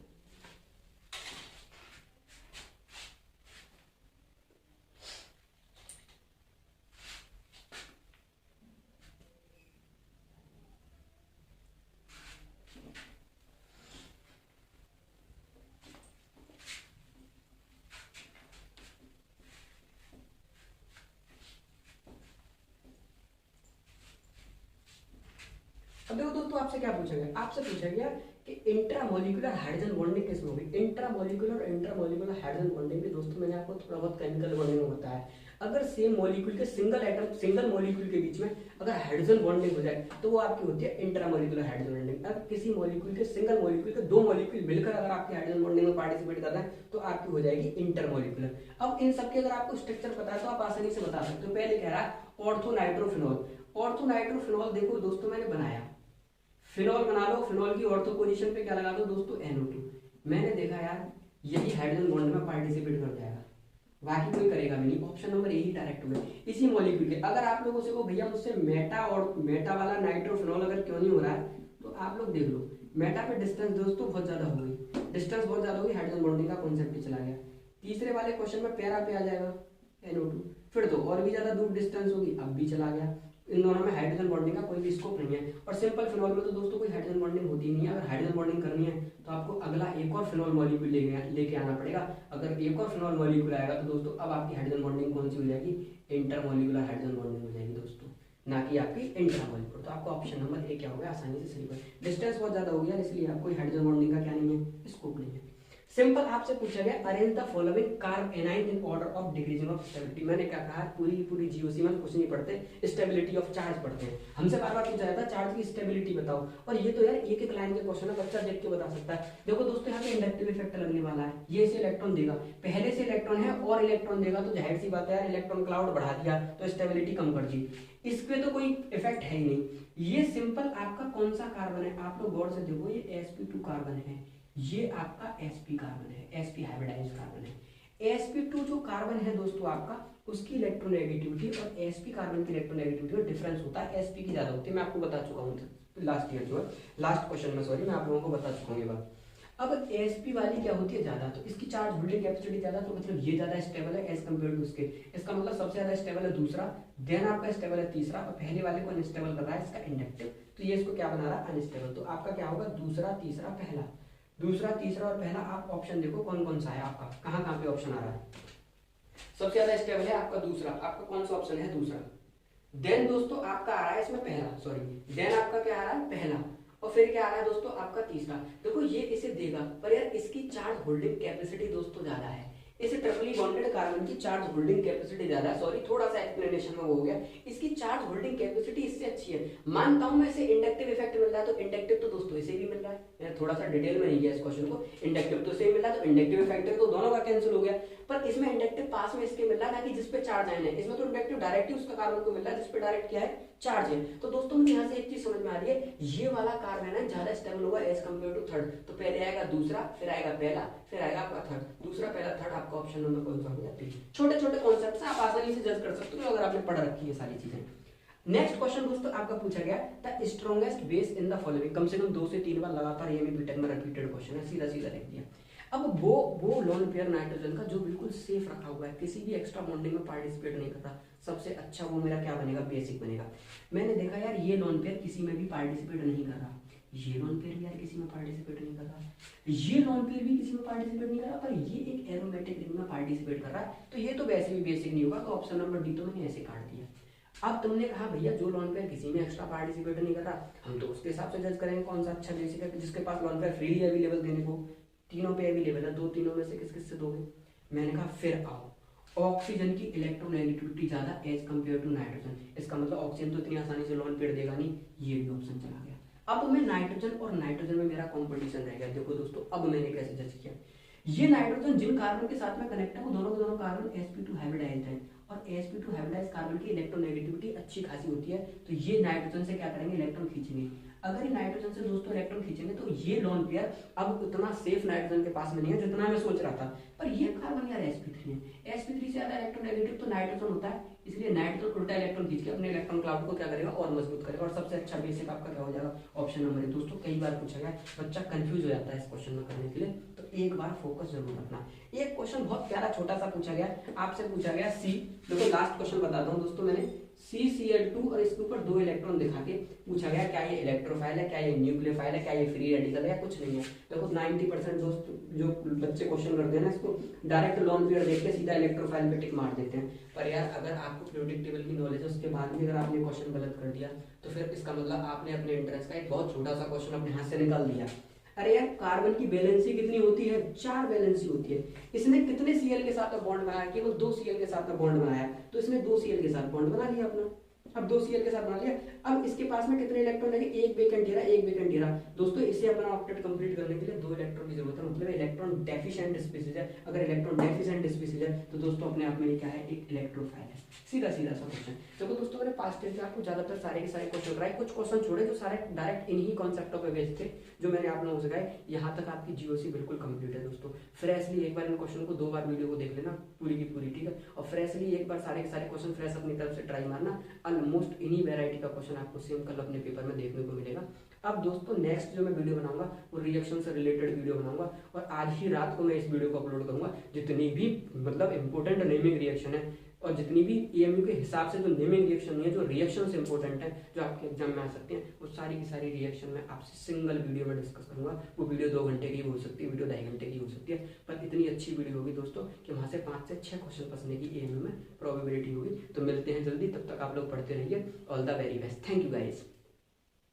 अब देखो दोस्तों आपसे क्या पूछा गया, आपसे पूछा गया कि इंट्रामोलिकुलर हाइड्रोजन बॉन्डिंग किसमें होगी। इंट्रामोलिकुलर हाइड्रोजन बॉन्डिंग में दोस्तों मैंने आपको थोड़ा बहुत केमिकल बॉन्डिंग में बताया, अगर सेम मॉलिक्यूल के सिंगल मॉलिक्यूल के बीच में अगर हाइड्रोजन बॉन्डिंग हो जाए तो वो आपकी होती है इंट्रामोलिकुलर हाइड्रोजन बॉन्डिंग। अगर किसी मॉलिक्यूल के सिंगल मॉलिक्यूल के 2 मॉलिक्यूल मिलकर अगर आपकी हाइड्रोजन बॉन्डिंग में पार्टिसिपेट कर रहे हैं तो आपकी हो जाएगी इंटरमोलिकुलर। अब इन सबके अगर आपको स्ट्रक्चर पता है तो आप आसानी से बता सकते हो। पहले कह रहा है ऑर्थोनाइट्रोफिनॉल, ऑर्थोनाइट्रोफिनॉल देखो दोस्तों मैंने बनाया, फिनॉल बना लो, फिनॉल की ऑर्थो पोजीशन पे क्या लगा दो दोस्तों NO2। मैंने देखा यार यही हाइड्रोजन बॉन्ड में पार्टिसिपेट कर जाएगा, बाकी कोई करेगा भी नहीं, ऑप्शन नंबर यही डायरेक्ट हुआ। इसी मॉलिक्यूल के अगर आप लोगों से को भैया मुझसे मेटा और मेटा वाला नाइट्रोफिनॉल अगर क्यों नहीं हो रहा है तो आप लोग देख लो, मेटा पे डिस्टेंस दोस्तों बहुत ज्यादा हो गई, डिस्टेंस बहुत ज्यादा होगी, हाइड्रोजन बॉन्डिंग का कॉन्सेप्ट ही चला गया। तीसरे वाले क्वेश्चन में पैरा पे आ जाएगा NO2, फिर तो और भी ज्यादा दूर डिस्टेंस होगी, अब भी चला गया। इन दोनों में हाइड्रोजन बॉन्डिंग का कोई भी स्कोप नहीं है। और सिंपल फिनॉल में तो दोस्तों कोई हाइड्रोजन बॉन्डिंग होती नहीं है। अगर हाइड्रोजन बॉन्डिंग करनी है तो आपको अगला एक और फिनॉल मॉलिक्यूल लेके आना पड़ेगा। अगर एक और फिनॉल मॉलिक्यूल आएगा तो दोस्तों अब आपकी हाइड्रोजन बॉन्डिंग कौन सी हो जाएगी, इंटरमॉलिक्यूलर हाइड्रोजन बॉन्डिंग हो जाएगी दोस्तों, ना कि आपकी इंट्रामॉलिक्यूलर। तो आपका ऑप्शन नंबर ए क्या हो गया, आसानी से सही है। डिस्टेंस बहुत ज्यादा हो गया इसलिए आपको हाइड्रोजन बॉन्डिंग का क्या नहीं है, स्कोप नहीं है। सिंपल आपसे पूछा गया arrange the following carb A9 in order of decreasing of stability. मैंने क्या कहा, पूरी जीओसी में कुछ नहीं पढ़ते, स्टेबिलिटी ऑफ चार्ज पढ़ते हैं। हमसे बार बार पूछा जाता है चार्ज की स्टेबिलिटी बताओ, और ये तो यार एक एक लाइन के क्वेश्चन है, बच्चा देख के बता सकता है। देखो दोस्तों यहाँ पे इंडक्टिव इफेक्ट लगने वाला है, ये से इलेक्ट्रॉन देगा, पहले से इलेक्ट्रॉन है और इलेक्ट्रॉन देगा तो जाहिर सी बात है यार इलेक्ट्रॉन क्लाउड बढ़ा दिया तो स्टेबिलिटी कम कर दी, इस पे तो कोई इफेक्ट है ही नहीं। ये सिंपल आपका कौन सा कार्बन है, आप लोग गौर से देखो, ये sp2 कार्बन है, ये आपका sp कार्बन है, sp हाइब्रिडाइज्ड कार्बन है। sp2 जो कार्बन है दोस्तों आपका, उसकी इलेक्ट्रोनेगेटिविटी और sp कार्बन की इलेक्ट्रोनेगेटिविटी में डिफरेंस होता है, sp की ज्यादा होती है। मैं आपको बता चुका हूँ लास्ट ईयर जो है, लास्ट क्वेश्चन में सॉरी, मैं आप लोगों को बता चुका हूँ ये बात। अब sp वाली क्या होती है ज्यादा, तो इसकी चार्ज होल्डिंग कैपेसिटी ज्यादा, तो मतलब ये ज्यादा स्टेबल है एज कम्पेयर टू उसके। इसका मतलब सबसे ज्यादा स्टेबल है दूसरा, देन आपका स्टेबल है तीसरा, और पहले वाले को अनस्टेबल कर रहा है इसका इंडक्टिव, तो ये इसको क्या बना रहा है, अनस्टेबल। तो आपका क्या होगा, दूसरा तीसरा पहला, दूसरा तीसरा और पहला। आप ऑप्शन देखो कौन कौन सा है आपका, कहाँ कहाँ पे ऑप्शन आ रहा है। सबसे ज्यादा स्टेबल है आपका दूसरा, आपका कौन सा ऑप्शन है, दूसरा। देन दोस्तों आपका आ रहा है इसमें पहला, सॉरी, देन आपका क्या आ रहा है, पहला, और फिर क्या आ रहा है दोस्तों आपका तीसरा। देखो ये इसे देगा, पर यार इसकी चार्ज होल्डिंग कैपेसिटी दोस्तों ज्यादा है, इस ट्रिपली बॉन्डेड कार्बन की चार्ज होल्डिंग कैपेसिटी ज्यादा है। सॉरी थोड़ा सा एक्सप्लेनेशन में वो हो गया, इसकी चार्ज होल्डिंग कैपेसिटी इससे अच्छी है। मानता हूं मैं इसे इंडक्टिव इफेक्ट मिल रहा है, तो इंडक्टिव तो दोस्तों इसे भी मिल रहा है, मैं थोड़ा सा डिटेल में नहीं गया इस क्वेश्चन को, इंडक्टिव तो इसे मिल रहा है, तो इंडक्टिव इफेक्ट तो दोनों का कैंसिल हो गया। पर इसमें इंडक्टिव पास में इसके मिल रहा है ना कि जिसपे चार्ज आयन है, इसमें तो इंडक्टिव डायरेक्टली उसका कार्बन को मिल रहा है जिसपे डायरेक्ट क्या है, चार्ज है। तो दोस्तों मुझे यहाँ से एक चीज समझ में आ रही है, ये वाला कार्बन है ज्यादा स्टेबल होगा एज कम्पेयर टू थर्ड। तो पहले आएगा दूसरा, फिर आएगा पहला, फिर आएगा आपका थर्ड, दूसरा पहला थर्ड, आपका ऑप्शन नंबर कौन सा हो गया, तीन। छोटे छोटे कॉन्सेप्ट आप आसानी से जज कर सकते हो अगर आपने पढ़ रखी है सारी चीजें। नेक्स्ट क्वेश्चन दोस्तों आपका पूछा गया the strongest base in the following. कम से कम 2 से 3 बार लगातार ये बीटेक में रिपीटेड क्वेश्चन है, सीधा सीधा लिख दिया। अब वो लोन पेयर नाइट्रोजन का जो बिल्कुल सेफ रखा हुआ है, किसी भी एक्स्ट्रा बॉन्डिंग में पार्टिसिपेट नहीं करता, सबसे अच्छा वो मेरा क्या बनेगा, बेसिक बनेगा। मैंने देखा यार ये लोन पेयर किसी में भी पार्टिसिपेट नहीं कर रहा, ये लोन पेयर भी यार किसी में पार्टिसिपेट नहीं कर रहा, ये लोन पेयर भी किसी में पार्टिसिपेट नहीं कर रहा, पर ये एक एरोमेटिक रिंग में पार्टिसिपेट कर रहा है, तो ये तो वैसे भी बेसिक नहीं होगा। तो ऑप्शन नंबर डी तो मैंने ऐसे काट दिया। अब तुमने कहा भैया जो लोन पेयर किसी में एक्स्ट्रा पार्टिसिपेट नहीं कर रहा, हम तो उसके हिसाब से जज करेंगे कौन सा अच्छा बेसिक है, जिसके पास लोन पेयर फ्रीली अवेलेबल देने को, तीनों पे अवेलेबल है, दो तीनों में से किस किस से दोगे। मैंने कहा फिर आओ, ऑक्सीजन की इलेक्ट्रोनेगेटिविटी ज्यादा एज कंपेयर टू नाइट्रोजन, इसका मतलब ऑक्सीजन तो इतनी आसानी से लोन पेयर देगा नहीं, ये भी ऑप्शन चला गया। अब मैं नाइट्रोजन और नाइट्रोजन में मेरा कॉम्पिटिशन रह गया। देखो दोस्तों अब मैंने कैसे जज किया, ये नाइट्रोजन जिन कार्बन के साथ में कनेक्ट है वो दोनों के दोनों कार्बन sp2 हाइब्रिडाइज्ड है, और sp2 हाइब्रिडाइज्ड कार्बन की इलेक्ट्रोनेगेटिविटी अच्छी खासी होती है, तो ये नाइट्रोजन से क्या करेंगे, इलेक्ट्रॉन खींचेंगे। अगर ये नाइट्रोजन से दोस्तों इलेक्ट्रॉन खींचेंगे तो ये लोन पेयर अब उतना सेफ नाइट्रोजन के पास में नहीं है जितना मैं सोच रहा था। पर ये कार्बन यार sp3 है, sp3 से ज्यादा इलेक्ट्रोनेगेटिव तो नाइट्रोजन होता है, इसलिए नाइट्रोजन उल्टा इलेक्ट्रॉन खींच के अपने इलेक्ट्रॉन क्लाउड को क्या करेगा, और मजबूत करेगा, और सबसे अच्छा बेसिक आपका क्या हो जाएगा, ऑप्शन नंबर है। दोस्तों कई बार पूछा गया, बच्चा कंफ्यूज हो जाता है इस क्वेश्चन में करने के लिए, तो एक बार फोकस जरूर रखना। एक क्वेश्चन बहुत प्यारा छोटा सा पूछा गया, आपसे पूछा गया सी, देखो लास्ट क्वेश्चन बताता हूँ दोस्तों, मैंने CCl2 और इसके ऊपर 2 इलेक्ट्रॉन दिखा के पूछा गया क्या ये इलेक्ट्रोफाइल है, क्या ये न्यूक्लियोफाइल है, क्या ये फ्री रेडिकल है, या कुछ नहीं है। देखो 90% दोस्त जो बच्चे क्वेश्चन करते हैं ना, इसको डायरेक्ट लोन पेयर देख के सीधा इलेक्ट्रोफाइल पे टिक मार देते हैं। पर यार अगर आपको पीरियोडिक टेबल की नॉलेज है, उसके बाद भी अगर आपने क्वेश्चन गलत कर दिया तो फिर इसका मतलब आपने अपने एंट्रेंस का एक बहुत छोटा सा क्वेश्चन अपने हाथ से निकाल दिया। अरे यार कार्बन की वैलेंसी कितनी होती है, 4 वैलेंसी होती है, इसने कितने Cl के साथ बॉन्ड बनाया, केवल 2 Cl के साथ बॉन्ड बनाया, तो इसने 2 Cl के साथ बॉन्ड बना लिया अपना। अब 2 Cl के साथ बना लिया, अब इसके पास में कितने इलेक्ट्रॉन है, एक वेकेंट दे रहा, एक वेकेंट दे रहा। दोस्तों इसे अपना ऑक्टेट कंप्लीट करने के लिए 2 इलेक्ट्रॉन की जरूरत है, मतलब इलेक्ट्रॉन डेफिशिएंट स्पीसीज है। अगर इलेक्ट्रॉन डेफिशिएंट स्पीसीज है तो दोस्तों अपने आप में क्या है, एक इलेक्ट्रोफाइल है। सीधा सीधा सा क्वेश्चन। देखो दोस्तों मैंने पास्ट टेस्ट में आपको ज्यादातर सारे के सारे क्वेश्चन कराए, कुछ क्वेश्चन छोड़े जो सारे डायरेक्ट इन्हीं कॉन्सेप्टों पे बेस्ड थे जो मैंने आप लोगों को सिखाए। यहाँ तक आपकी जीओसी बिल्कुल कंप्लीट है दोस्तों। फ्रेशली एक बार इन क्वेश्चन को 2 बार वीडियो को देख लेना पूरी की पूरी, ठीक है, और फ्रेशली एक बार सारे के सारे क्वेश्चन फ्रेश अपनी तरफ से ट्राई मारना। ऑलमोस्ट इन्हीं वैरायटी का क्वेश्चन आपको सेम कल अपने पेपर में देखने को मिलेगा। अब दोस्तों नेक्स्ट जो मैं वीडियो बनाऊंगा वो रिएक्शन से रिलेटेड वीडियो बनाऊंगा, और आज ही रात को मैं इस वीडियो को अपलोड करूंगा। जितनी भी मतलब इंपोर्टेंट नेमिंग रिएक्शन है और जितनी भी एएमयू के हिसाब से जो नेमिंग रिएक्शन नहीं है, जो रिएक्शन से इंपॉर्टेंट है, जो आपके एग्जाम में आ सकते हैं, वो सारी की सारी रिएक्शन मैं आपसे सिंगल वीडियो में डिस्कस करूंगा। वो वीडियो 2 घंटे की हो सकती है, वीडियो 2.5 घंटे की हो सकती है, पर इतनी अच्छी वीडियो होगी दोस्तों कि वहां से 5 से 6 क्वेश्चन फंसने की एएमयू में प्रोबेबिलिटी होगी। तो मिलते हैं जल्दी, तब तक आप लोग पढ़ते रहिए। All the very best, thank you guys.